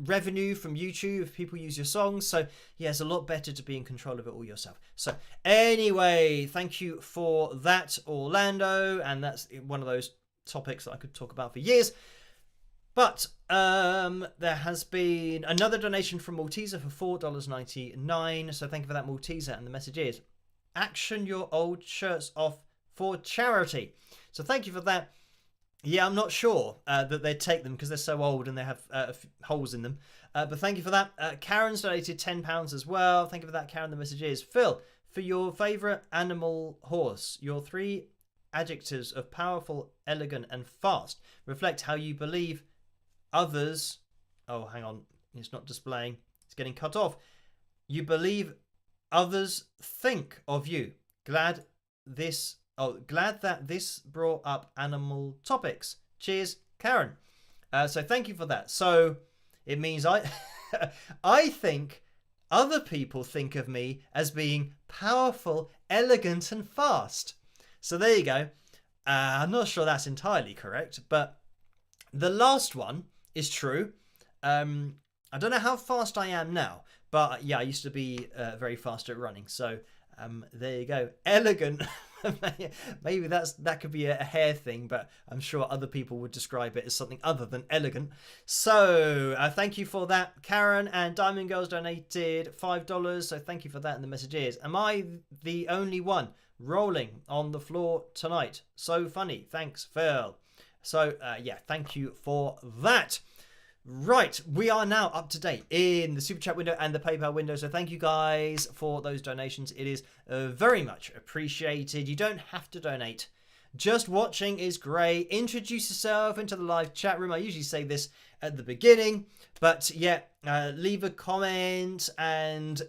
revenue from YouTube if people use your songs. So yeah, it's a lot better to be in control of it all yourself. So anyway, thank you for that, Orlando, and that's one of those topics that I could talk about for years. But there has been another donation from Malteser for $4.99. So thank you for that, Malteser. And the message is, action your old shirts off for charity. So thank you for that. Yeah, I'm not sure that they'd take them because they're so old and they have holes in them. But thank you for that. Karen's donated £10 as well. Thank you for that, Karen. The message is, Phil, for your favourite animal horse, your 3 adjectives of powerful, elegant and fast reflect how you believe others... Oh, hang on. It's not displaying. It's getting cut off. You believe others think of you. Glad that this brought up animal topics. Cheers, Karen. So thank you for that. So it means I think other people think of me as being powerful, elegant and fast. So there you go. I'm not sure that's entirely correct, but the last one is true. I don't know how fast I am now, but yeah, I used to be very fast at running. So there you go. Elegant Maybe that could be a hair thing, but I'm sure other people would describe it as something other than elegant. So thank you for that. Karen and Diamond Girls donated $5, so thank you for that in the messages. Am I the only one rolling on the floor tonight? So funny. Thanks, Phil. So yeah, thank you for that. Right, we are now up to date in the Super Chat window and the PayPal window, so thank you guys for those donations. It is very much appreciated. You don't have to donate. Just watching is great. Introduce yourself into the live chat room. I usually say this at the beginning, but yeah, leave a comment and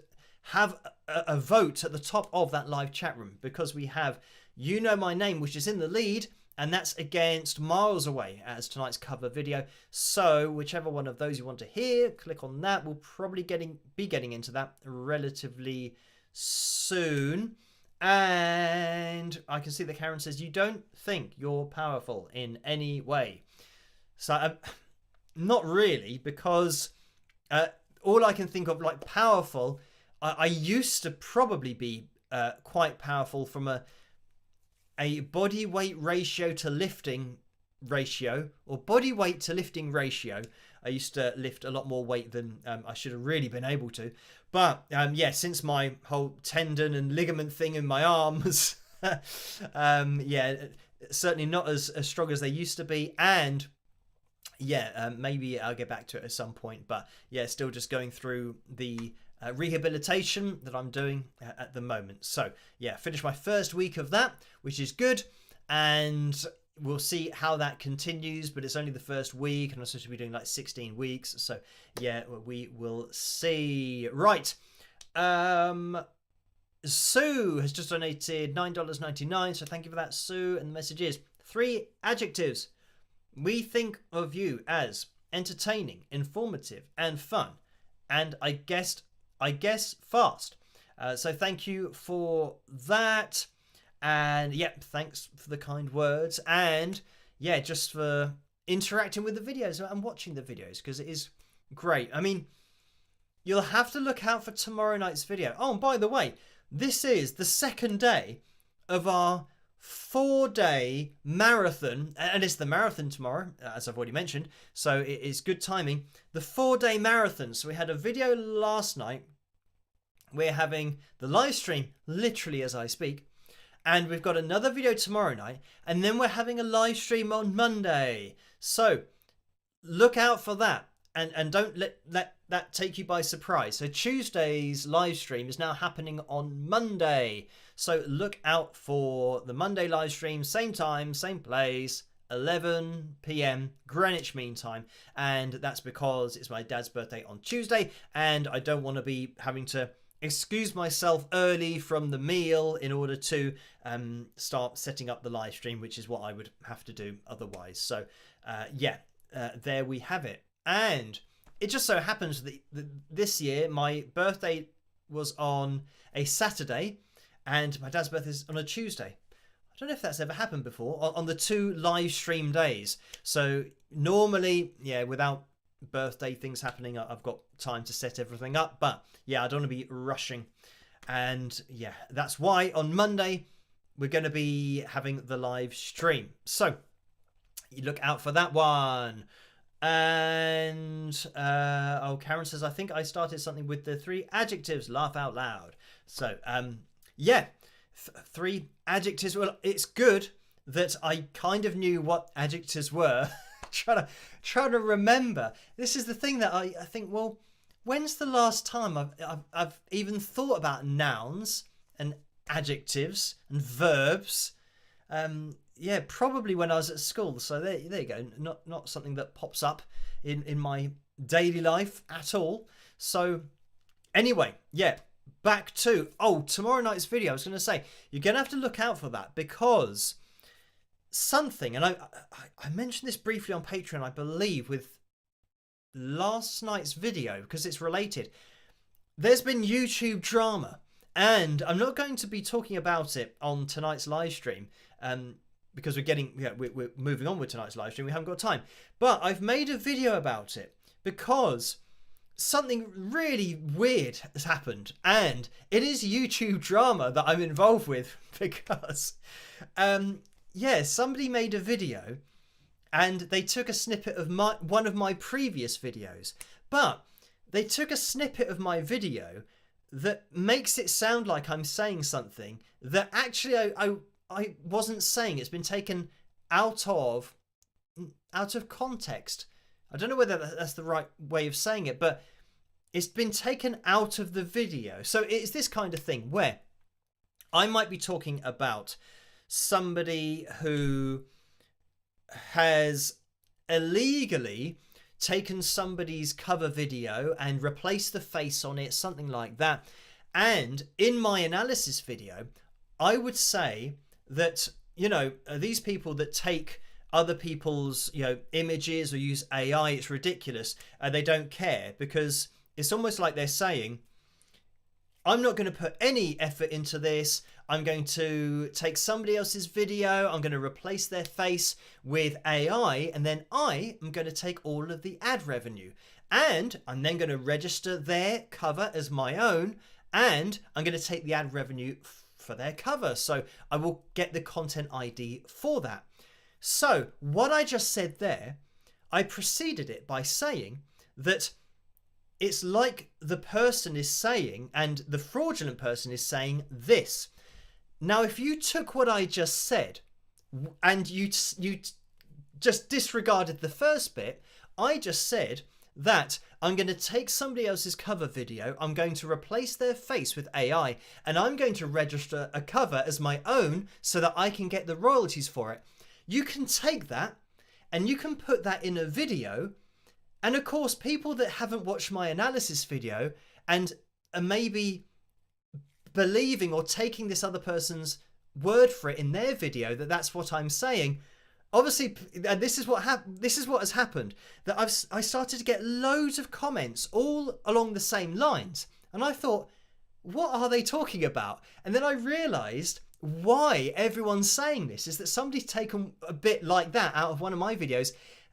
have a vote at the top of that live chat room, because we have You Know My Name, which is in the lead, and that's against Miles Away as tonight's cover video. So whichever one of those you want to hear, click on that. We'll probably be getting into that relatively soon. And I can see that Karen says, you don't think you're powerful in any way. So not really, because all I can think of like powerful, I used to probably be quite powerful from a body weight ratio to lifting ratio, or body weight to lifting ratio. I used to lift a lot more weight than I should have really been able to. But yeah, since my whole tendon and ligament thing in my arms, yeah, certainly not as strong as they used to be. And yeah, maybe I'll get back to it at some point. But yeah, still just going through the rehabilitation that I'm doing at the moment. So yeah, finished my first week of that, which is good, and we'll see how that continues, but it's only the first week and I'm supposed to be doing like 16 weeks, so yeah, we will see. Right, Sue has just donated $9.99, so thank you for that, Sue. And the message is 3 adjectives we think of you as: entertaining, informative, and fun, and I guess fast. So thank you for that. And yeah, thanks for the kind words. And yeah, just for interacting with the videos and watching the videos, because it is great. I mean, you'll have to look out for tomorrow night's video. Oh, and by the way, this is the second day of our 4-day marathon, and it's the marathon tomorrow, as I've already mentioned, so it is good timing. The 4-day marathon. So we had a video last night. We're having the live stream literally as I speak, and we've got another video tomorrow night, and then we're having a live stream on Monday. So look out for that, and don't let that take you by surprise. So Tuesday's live stream is now happening on Monday. So look out for the Monday live stream, same time, same place, 11 p.m. Greenwich Mean Time. And that's because it's my dad's birthday on Tuesday, and I don't want to be having to excuse myself early from the meal in order to start setting up the live stream, which is what I would have to do otherwise. So yeah, there we have it. And it just so happens that this year my birthday was on a Saturday and my dad's birthday is on a Tuesday. I don't know if that's ever happened before on the 2 live stream days. So normally, yeah, without birthday things happening, I've got time to set everything up, but yeah, I don't want to be rushing. And yeah, that's why on Monday we're going to be having the live stream, so you look out for that one. And oh, Karen says, I think I started something with the 3 adjectives, laugh out loud. So yeah, 3 adjectives. Well, it's good that I kind of knew what adjectives were. trying to remember. This is the thing that I think, well, when's the last time I've even thought about nouns and adjectives and verbs? Yeah, probably when I was at school. So there you go. Not something that pops up in my daily life at all. So anyway, yeah, back to tomorrow night's video. I was going to say, you're going to have to look out for that, because something, and I mentioned this briefly on Patreon, I believe, with last night's video, because it's related. There's been YouTube drama, and I'm not going to be talking about it on tonight's live stream, because we're moving on with tonight's live stream. We haven't got time, but I've made a video about it because something really weird has happened, and it is YouTube drama that I'm involved with because, somebody made a video and they took a snippet of one of my previous videos, but they took a snippet of my video that makes it sound like I'm saying something that actually I wasn't saying. It's been taken out of context. I don't know whether that's the right way of saying it, but it's been taken out of the video. So it's this kind of thing where I might be talking about somebody who has illegally taken somebody's cover video and replaced the face on it, something like that. And in my analysis video, I would say that, these people that take other people's, images or use AI, it's ridiculous. They don't care, because it's almost like they're saying, I'm not going to put any effort into this. I'm going to take somebody else's video. I'm going to replace their face with AI. And then I am going to take all of the ad revenue. And I'm then going to register their cover as my own. And I'm going to take the ad revenue for their cover. So I will get the content ID for that. So what I just said there, I preceded it by saying that it's like the person is saying, and the fraudulent person is saying this. Now, if you took what I just said and you just disregarded the first bit, I just said that I'm going to take somebody else's cover video, I'm going to replace their face with AI, and I'm going to register a cover as my own so that I can get the royalties for it. You can take that and you can put that in a video. And of course, people that haven't watched my analysis video and are maybe believing or taking this other person's word for it in their video that that's what I'm saying. Obviously, this is what has happened. That I started to get loads of comments all along the same lines, and I thought, what are they talking about? And then I realised why everyone's saying this is that somebody's taken a bit like that out of one of my videos,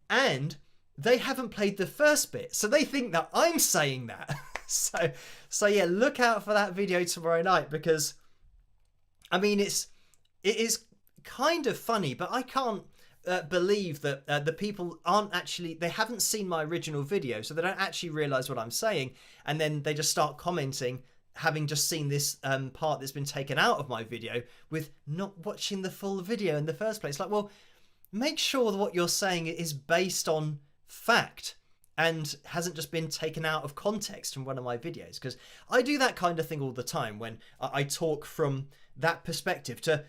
and they haven't played the first bit, so they think that I'm saying that. so yeah, look out for that video tomorrow night, because I mean it is kind of funny, but I can't believe that the people they haven't seen my original video, so they don't actually realize what I'm saying, and then they just start commenting having just seen this part that's been taken out of my video with not watching the full video in the first place. Like, well, make sure that what you're saying is based on fact and hasn't just been taken out of context from one of my videos, because I do that kind of thing all the time when I talk from that perspective, to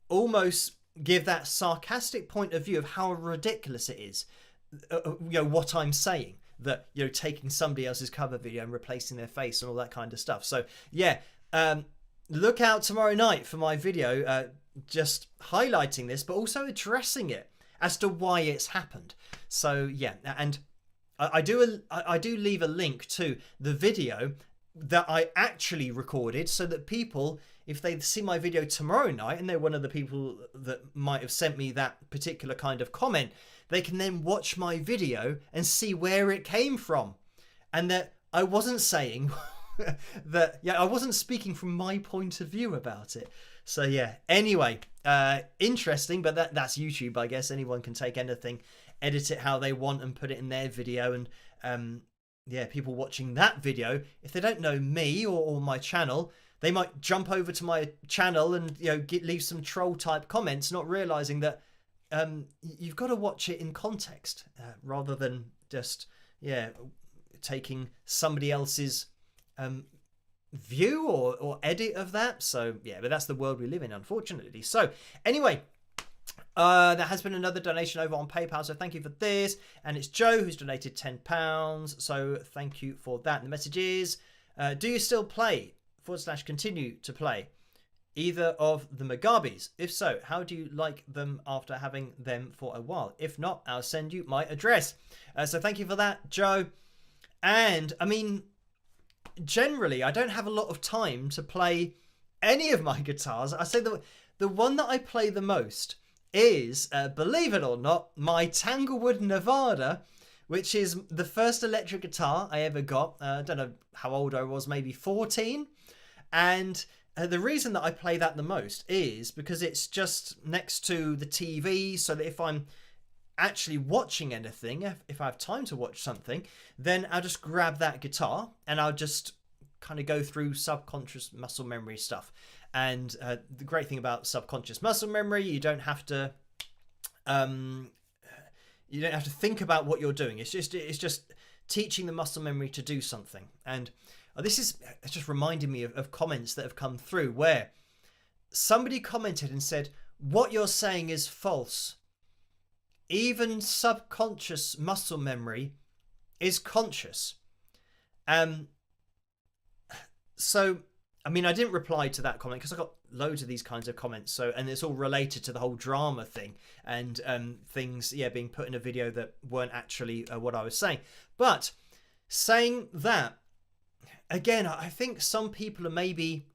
almost give that sarcastic point of view of how ridiculous it is, what I'm saying, that taking somebody else's cover video and replacing their face and all that kind of stuff. So yeah, look out tomorrow night for my video just highlighting this, but also addressing it as to why it's happened. So yeah, and I do leave a link to the video that I actually recorded, so that people, if they see my video tomorrow night and they're one of the people that might have sent me that particular kind of comment, they can then watch my video and see where it came from, and that I wasn't saying that, I wasn't speaking from my point of view about it. So yeah, anyway, interesting, but that's YouTube, I guess. Anyone can take anything, edit it how they want and put it in their video. And people watching that video, if they don't know me or my channel, they might jump over to my channel and leave some troll type comments, not realizing that you've got to watch it in context, rather than just taking somebody else's view or edit of that. So yeah, but that's the world we live in, unfortunately. So anyway, there has been another donation over on PayPal, so thank you for this. And it's Joe who's donated £10, so thank you for that. And the message is, do you still play / continue to play either of the Mugabes? If so, how do you like them after having them for a while? If not, I'll send you my address. So thank you for that, Joe. And I mean, generally, I don't have a lot of time to play any of my guitars. I say the one that I play the most is, believe it or not, my Tanglewood Nevada, which is the first electric guitar I ever got. I don't know how old I was, maybe 14. And the reason that I play that the most is because it's just next to the TV, so that if I'm actually watching anything, if I have time to watch something, then I'll just grab that guitar and I'll just kind of go through subconscious muscle memory stuff. And the great thing about subconscious muscle memory, you don't have to think about what you're doing. It's just teaching the muscle memory to do something. And it's just reminding me of comments that have come through where somebody commented and said, what you're saying is false. Even subconscious muscle memory is conscious. So, I mean, I didn't reply to that comment because I got loads of these kinds of comments. So, and it's all related to the whole drama thing and things, being put in a video that weren't actually what I was saying. But saying that, again, I think some people are maybe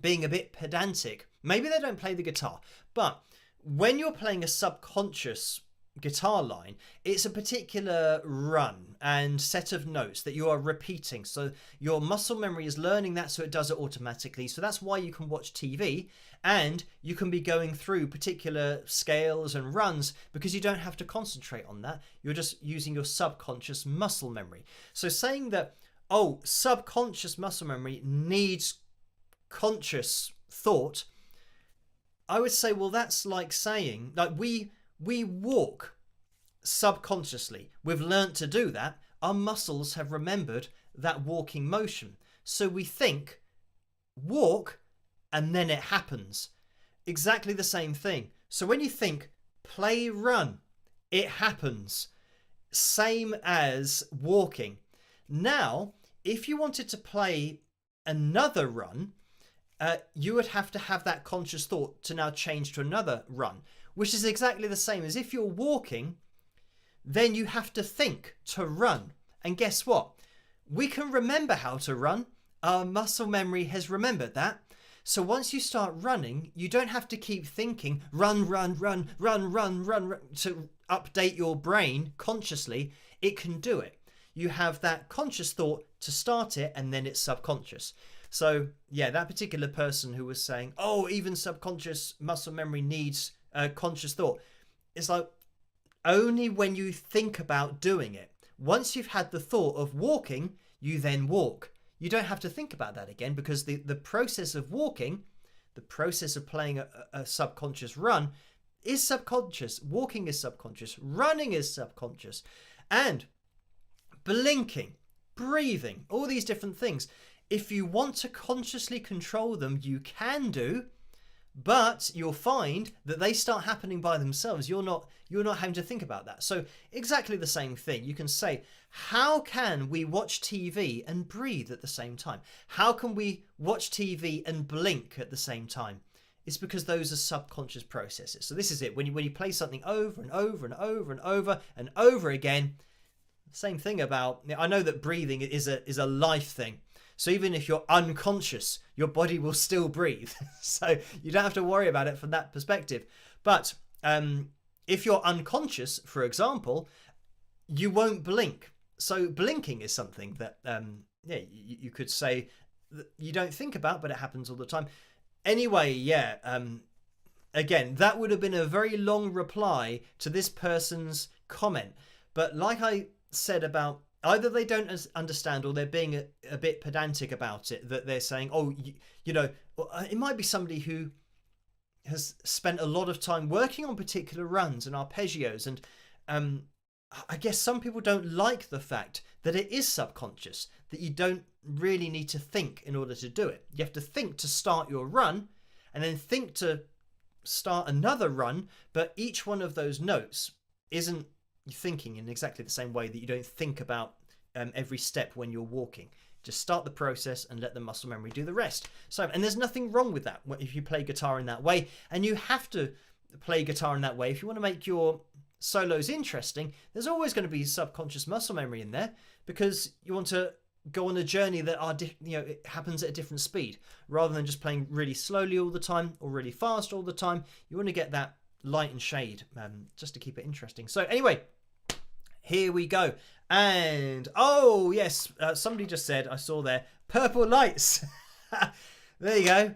being a bit pedantic. Maybe they don't play the guitar, but when you're playing a subconscious guitar line, it's a particular run and set of notes that you are repeating. So your muscle memory is learning that, so it does it automatically. So that's why you can watch TV and you can be going through particular scales and runs because you don't have to concentrate on that. You're just using your subconscious muscle memory. So saying that, oh, subconscious muscle memory needs conscious thought, I would say, well, that's like saying, like, we walk subconsciously. We've learnt to do that. Our muscles have remembered that walking motion. So we think, walk, and then it happens. Exactly the same thing. So when you think, play, run, it happens. Same as walking. Now, if you wanted to play another run, you would have to have that conscious thought to now change to another run, which is exactly the same as if you're walking, then you have to think to run. And guess what? We can remember how to run. Our muscle memory has remembered that. So once you start running, you don't have to keep thinking, run, run, run, run, run, run, run, to update your brain consciously. It can do it. You have that conscious thought to start it, and then it's subconscious. So yeah, that particular person who was saying, oh, even subconscious muscle memory needs conscious thought. It's like, only when you think about doing it. Once you've had the thought of walking, you then walk. You don't have to think about that again, because the process of walking, the process of playing a subconscious run is subconscious. Walking is subconscious. Running is subconscious. And blinking, breathing, all these different things. If you want to consciously control them, you can do, but you'll find that they start happening by themselves. You're not having to think about that. So exactly the same thing. You can say, how can we watch TV and breathe at the same time? How can we watch TV and blink at the same time? It's because those are subconscious processes. So this is it. When you play something over and over and over and over and over again, same thing about, I know that breathing is a life thing. So even if you're unconscious, your body will still breathe. So you don't have to worry about it from that perspective. But if you're unconscious, for example, you won't blink. So blinking is something that, you could say that you don't think about, but it happens all the time. Anyway, again, that would have been a very long reply to this person's comment. But like I said about, either they don't understand or they're being a bit pedantic about it, that they're saying, oh, it might be somebody who has spent a lot of time working on particular runs and arpeggios. And I guess some people don't like the fact that it is subconscious, that you don't really need to think in order to do it. You have to think to start your run and then think to start another run. But each one of those notes isn't thinking in exactly the same way that you don't think about every step when you're walking. Just start the process and let the muscle memory do the rest. So, and there's nothing wrong with that if you play guitar in that way. And you have to play guitar in that way if you want to make your solos interesting. There's always going to be subconscious muscle memory in there, because you want to go on a journey that it happens at a different speed, rather than just playing really slowly all the time or really fast all the time. You want to get that light and shade, just to keep it interesting. So anyway, here we go. And, oh, yes, somebody just said, I saw there, purple lights. There you go.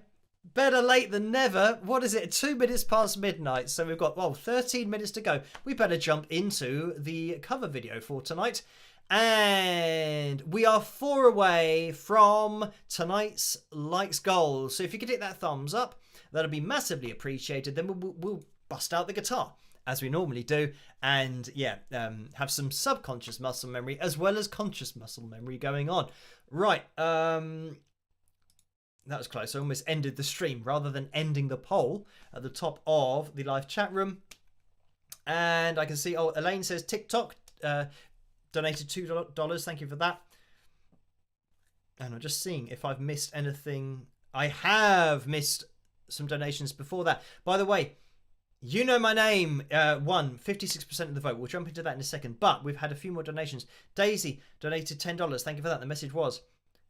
Better late than never. What is it? 2 minutes past midnight. So we've got, 13 minutes to go. We better jump into the cover video for tonight. And we are 4 away from tonight's likes goal. So if you could hit that thumbs up, that'll be massively appreciated. Then we'll bust out the guitar, as we normally do, and have some subconscious muscle memory as well as conscious muscle memory going on. Right, that was close. I almost ended the stream rather than ending the poll at the top of the live chat room. And I can see, Elaine says TikTok donated $2. Thank you for that. And I'm just seeing if I've missed anything. I have missed some donations before that. By the way, you know my name won 56% of the vote. We'll jump into that in a second. But we've had a few more donations. Daisy donated $10. Thank you for that. The message was,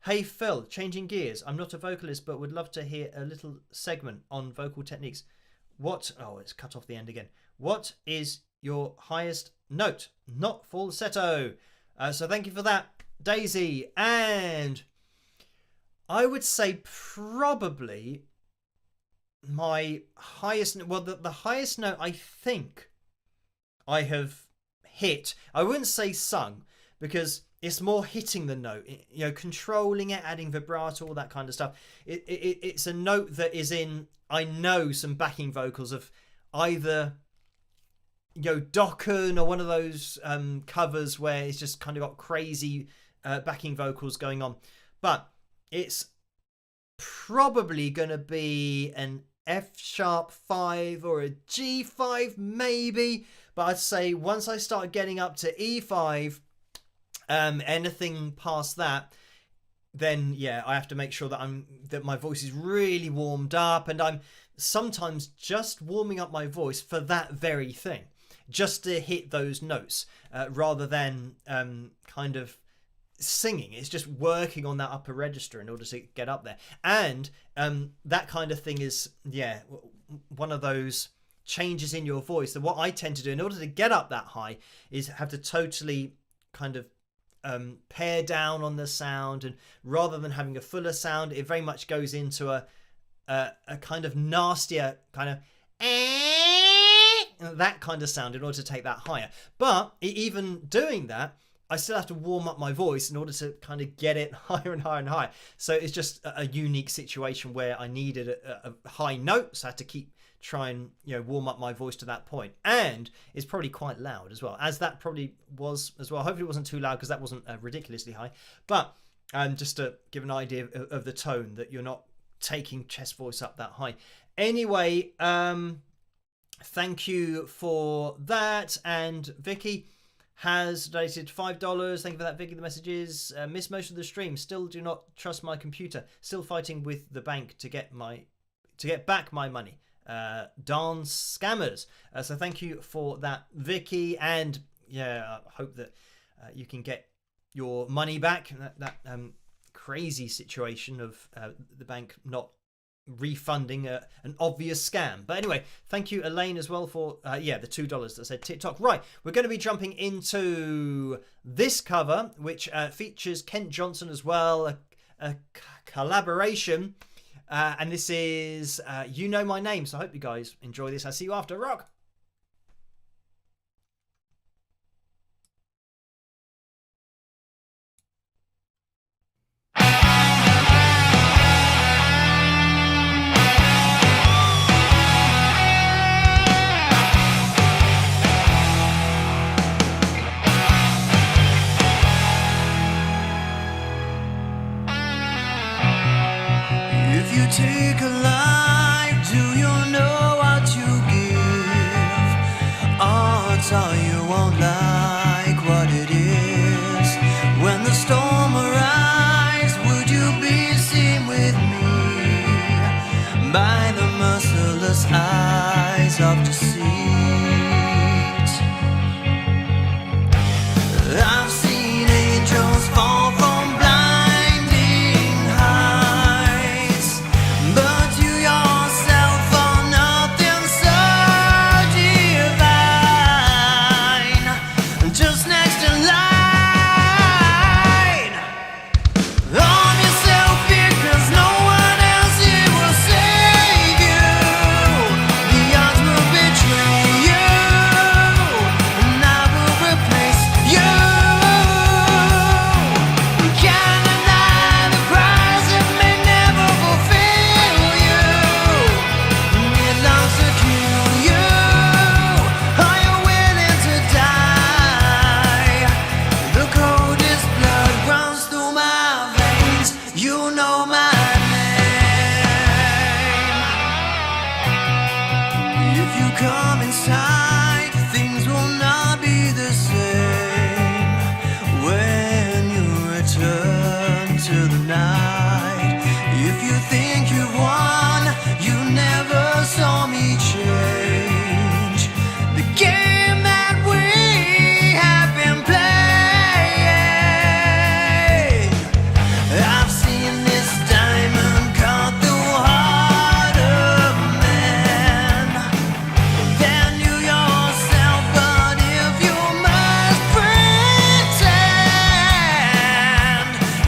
hey Phil, changing gears. I'm not a vocalist, but would love to hear a little segment on vocal techniques. What? Oh, it's cut off the end again. What is your highest note? Not falsetto. So thank you for that, Daisy. And I would say probably my highest, the highest note I think I have hit, I wouldn't say sung, because it's more hitting the note, controlling it, adding vibrato, all that kind of stuff. It's a note that is in, I know, some backing vocals of either Dokken or one of those covers where it's just kind of got crazy backing vocals going on. But it's probably going to be an F-sharp 5 or a G5 maybe. But I'd say once I start getting up to E5, anything past that, then I have to make sure that my voice is really warmed up, and I'm sometimes just warming up my voice for that very thing, just to hit those notes, rather than kind of singing. It's just working on that upper register in order to get up there. And that kind of thing is one of those changes in your voice that what I tend to do in order to get up that high is have to totally kind of pare down on the sound, and rather than having a fuller sound, it very much goes into a kind of nastier kind of that kind of sound in order to take that higher. But even doing that, I still have to warm up my voice in order to kind of get it higher and higher and higher. So it's just a unique situation where I needed a high note, so I had to keep trying, warm up my voice to that point. And it's probably quite loud as well, as that probably was as well. Hopefully it wasn't too loud, because that wasn't ridiculously high. But just to give an idea of the tone, that you're not taking chest voice up that high. Anyway, thank you for that. And Vicky has donated $5. Thank you for that, Vicky. The message is, missed most of the stream. Still do not trust my computer. Still fighting with the bank to get back my money. Darn scammers. So thank you for that, Vicky. And I hope that you can get your money back. That crazy situation of the bank not refunding an obvious scam. But anyway, thank you, Elaine, as well, for the $2 that said TikTok. Right, we're going to be jumping into this cover, which features Kent Johnson as well, a collaboration, and this is You Know My Name. So I hope you guys enjoy this. I'll see you after. Rock. You take a life, do you know what you give? Odds are you won't like what it is. When the storm arrives, would you be seen with me by the merciless eyes of deceit? I've seen angels fall from next come inside, things will not be the same when you return to the night. If you think you've won, you never saw me change the game that we have been playing. I've seen this diamond cut the heart of man. Then you yourself, but if you must pretend,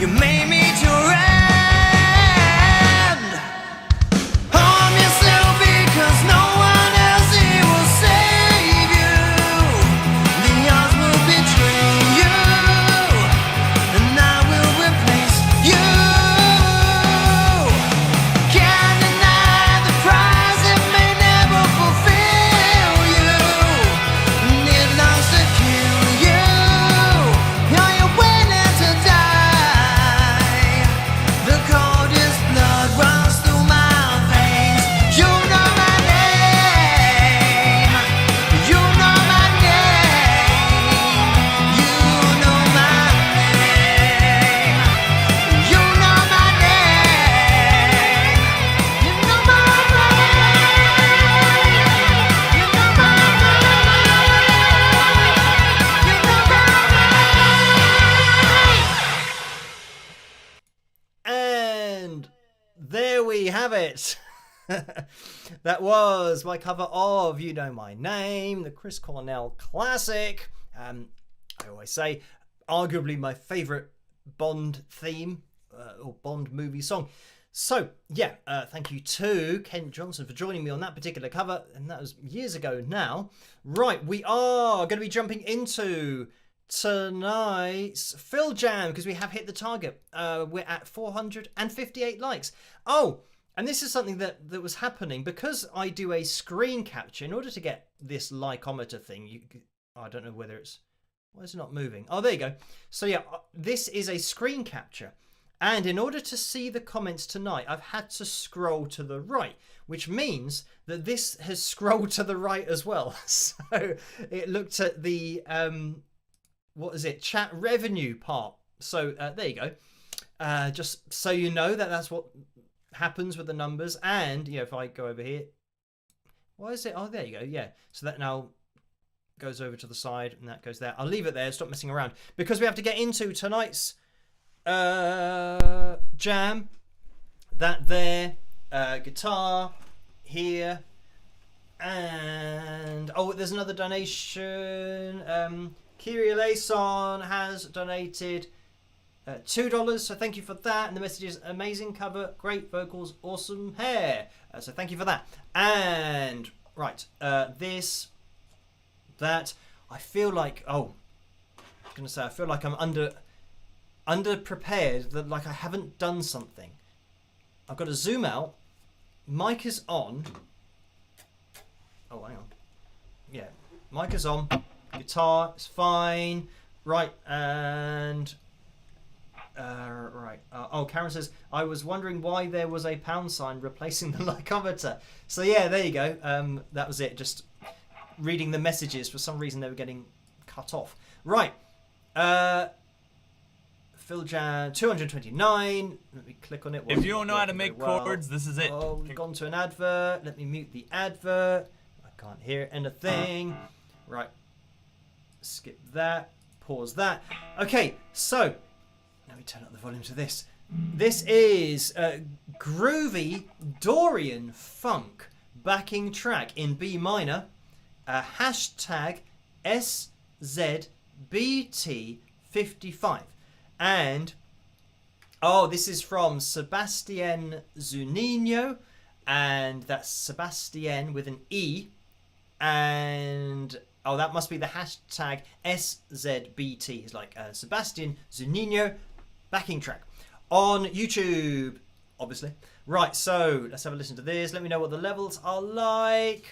you may meet your end. Harm yourself because no one else here will save you. The odds will betray you, and I will replace you. Can't deny the prize, it may never fulfill you, and it longs to kill you. Are you willing to die? The coldest blood runs through my veins. You know my name. You know my name. You know my name. You know my name. You know my name. You know my name. You know my name. And there we have it. That was my cover of You Know My Name, the Chris Cornell classic. I always say, arguably my favourite Bond theme or Bond movie song. So, yeah, thank you to Kent Johnson for joining me on that particular cover, and that was years ago now. Right, we are going to be jumping into tonight's Phil Jam because we have hit the target. We're at 458 likes. Oh, and this is something that was happening because I do a screen capture. In order to get this likeometer thing, I don't know whether it's... Why is it not moving? Oh, there you go. So yeah, this is a screen capture. And in order to see the comments tonight, I've had to scroll to the right, which means that this has scrolled to the right as well. So it looked at the, what is it, chat revenue part. So there you go. Just so you know that's what happens with the numbers. And, you know, if I go over here, why is it? Oh, there you go. Yeah. So that now goes over to the side and that goes there. I'll leave it there. Stop messing around because we have to get into tonight's jam. That there, guitar here, and oh, there's another donation. Kyrie Layson has donated $2, so thank you for that. And the message is amazing cover, great vocals, awesome hair. So thank you for that. And right, this, that, I feel like, oh, I was gonna say I feel like I'm under-prepared, that like I haven't done something. I've got to zoom out. Mic is on. Oh, hang on. Yeah, mic is on. Guitar is fine. Right, and... right. Oh, Karen says, I was wondering why there was a pound sign replacing the likeometer. So yeah, there you go. That was it. Just reading the messages. For some reason, they were getting cut off. Right. Phil Jan 229. Let me click on it. If you don't know how to make chords, this is it. Oh, we've gone to an advert. Let me mute the advert. I can't hear anything. Right. Skip that. Pause that. Okay, so let me turn up the volume to this. This is groovy Dorian funk backing track in B minor. Hashtag SZBT55. And, oh, this is from Sebastian Zunino, and that's Sebastian with an E, and, oh, that must be the hashtag SZBT. It's like Sebastian Zunino backing track on YouTube, obviously. Right, so let's have a listen to this. Let me know what the levels are like.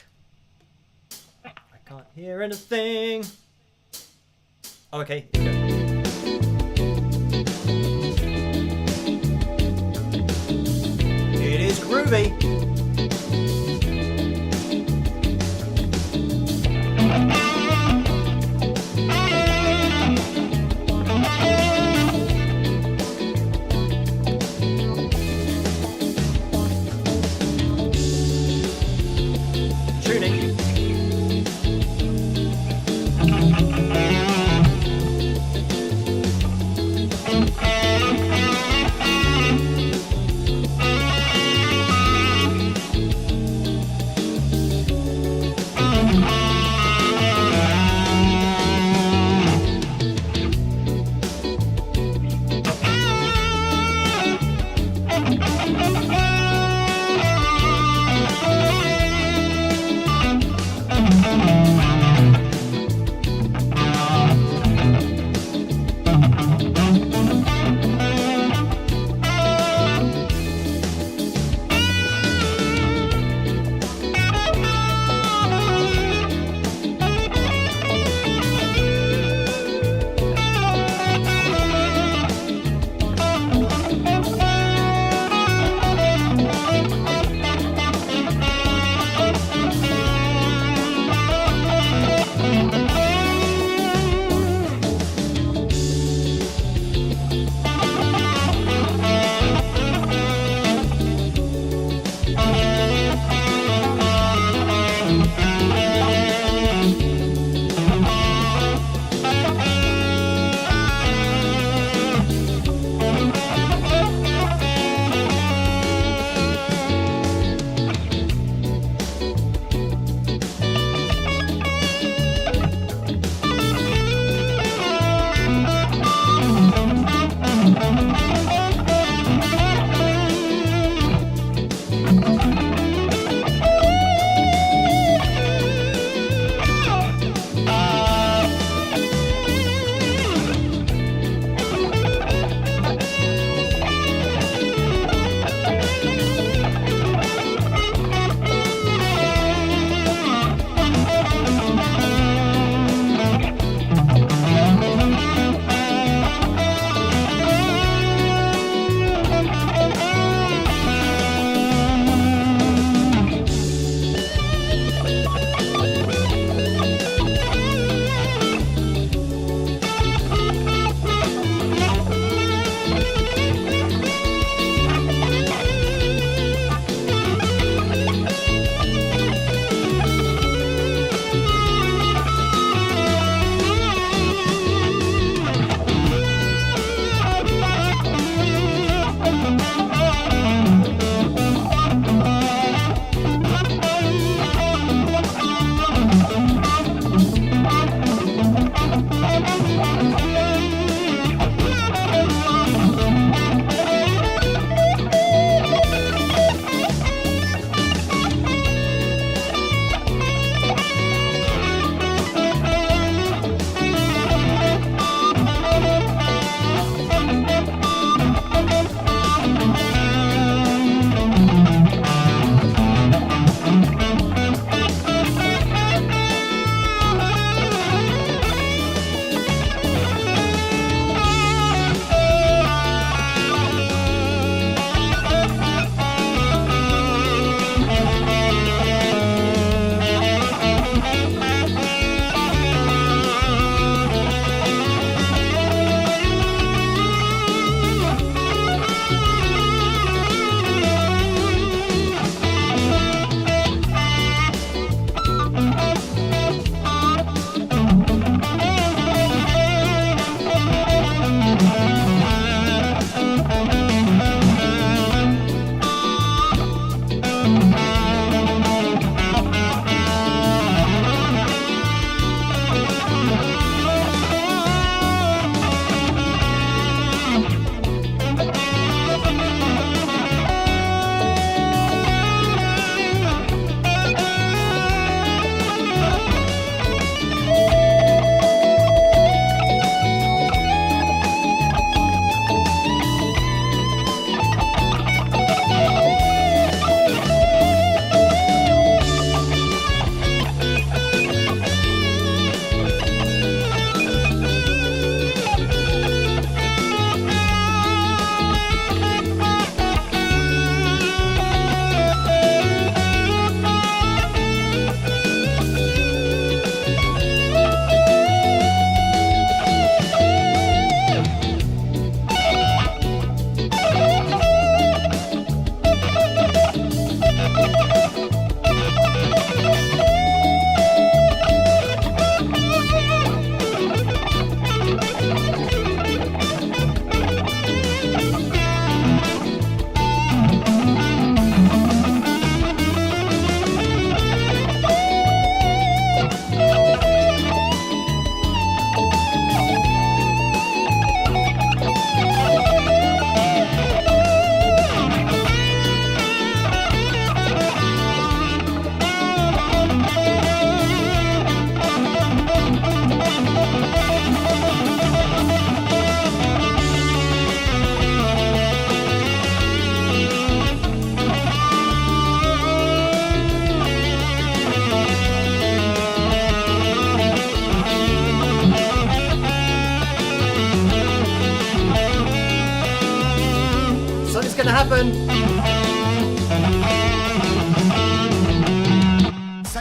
I can't hear anything. Oh, okay, here we go. It is groovy.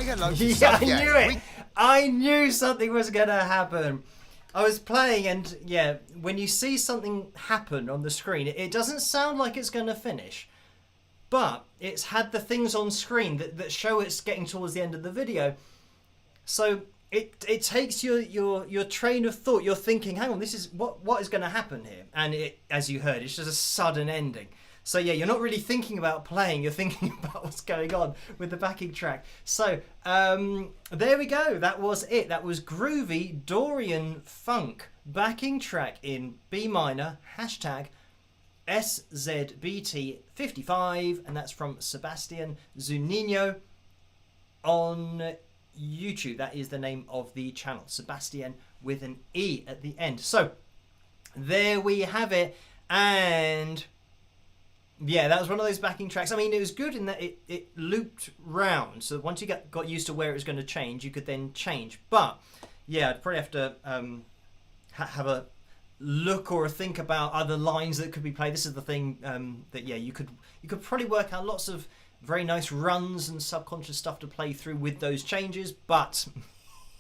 say hello to Yeah, I Sophia. knew it. I knew something was going to happen. I was playing and yeah, when you see something happen on the screen, it doesn't sound like it's going to finish. But it's had the things on screen that show it's getting towards the end of the video. So it takes your train of thought. You're thinking, hang on, this is what is going to happen here? And it, as you heard, it's just a sudden ending. So yeah, you're not really thinking about playing, you're thinking about what's going on with the backing track. So there we go, that was it. That was Groovy Dorian Funk backing track in B minor, hashtag SZBT55, and that's from Sebastian Zunino on YouTube. That is the name of the channel, Sebastian with an E at the end. So there we have it, and yeah, that was one of those backing tracks. I mean, it was good in that it looped round. So once you got used to where it was going to change, you could then change. But yeah, I'd probably have to have a look or a think about other lines that could be played. This is the thing that yeah, you could probably work out lots of very nice runs and subconscious stuff to play through with those changes. But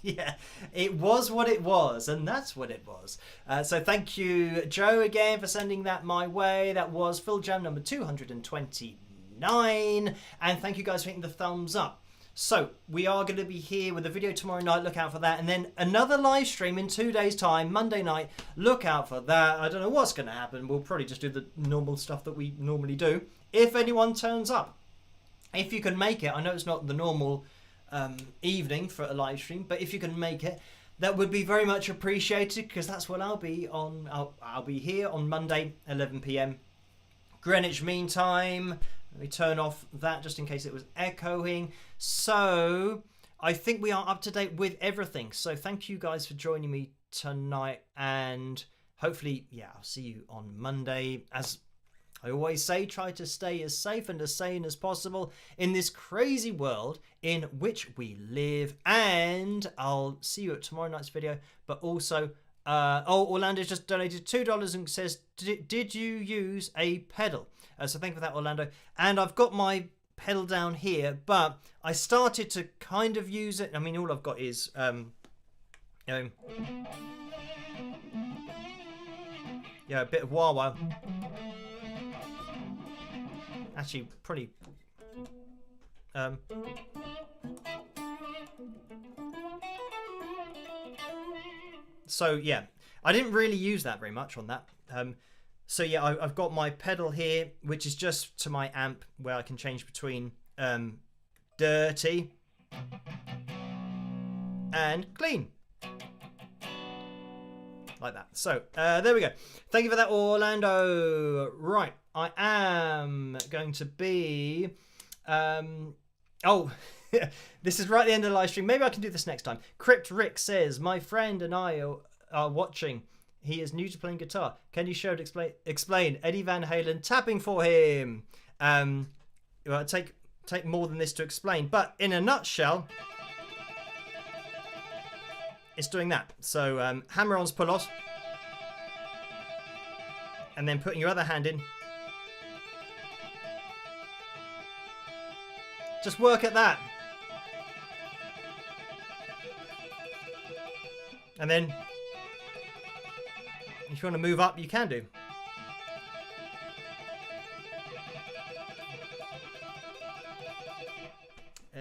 yeah, it was what it was, and that's what it was. So thank you, Joe, again for sending that my way. That was Phil Jam number 229, and thank you guys for hitting the thumbs up. So we are going to be here with a video tomorrow night. Look out for that, and then another live stream in 2 days' time, Monday night. Look out for that. I don't know what's going to happen. We'll probably just do the normal stuff that we normally do, if anyone turns up. If you can make it, I know it's not the normal evening for a live stream, but if you can make it, that would be very much appreciated, because that's what I'll be on. I'll be here on Monday, 11 p.m. Greenwich Mean Time. Let me turn off that just in case it was echoing. So I think we are up to date with everything. So thank you guys for joining me tonight, and hopefully, yeah, I'll see you on Monday. As I always say, try to stay as safe and as sane as possible in this crazy world in which we live. And I'll see you at tomorrow night's video. But also, Orlando's just donated $2 and says, did you use a pedal? So thank you for that, Orlando. And I've got my pedal down here, but I started to kind of use it. I mean, all I've got is, yeah, a bit of wah-wah. Actually, pretty. So yeah, I didn't really use that very much on that. So yeah, I've got my pedal here, which is just to my amp, where I can change between dirty and clean. Like that. So there we go. Thank you for that, Orlando. Right, I am going to be this is right at the end of the live stream. Maybe I can do this next time. Crypt Rick says, my friend and I are watching. He is new to playing guitar. Can you show and explain Eddie Van Halen tapping for him? Well, take more than this to explain, but in a nutshell, it's doing that. So hammer-ons pull-offs, and then putting your other hand in. Just work at that. And then, if you want to move up, you can do.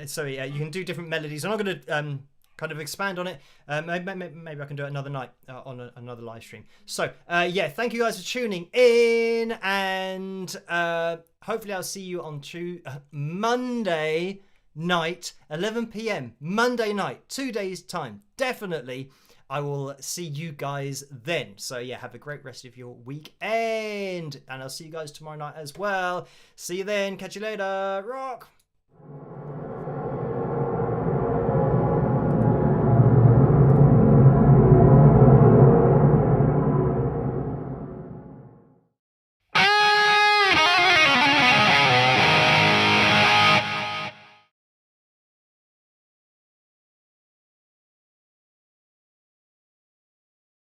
So yeah, you can do different melodies. I'm not going to kind of expand on it. Maybe I can do it another night on another live stream. So yeah, thank you guys for tuning in, and hopefully I'll see you on Monday night, 11 p.m. Monday night, 2 days time. Definitely, I will see you guys then. So yeah, have a great rest of your weekend, and I'll see you guys tomorrow night as well. See you then. Catch you later. Rock.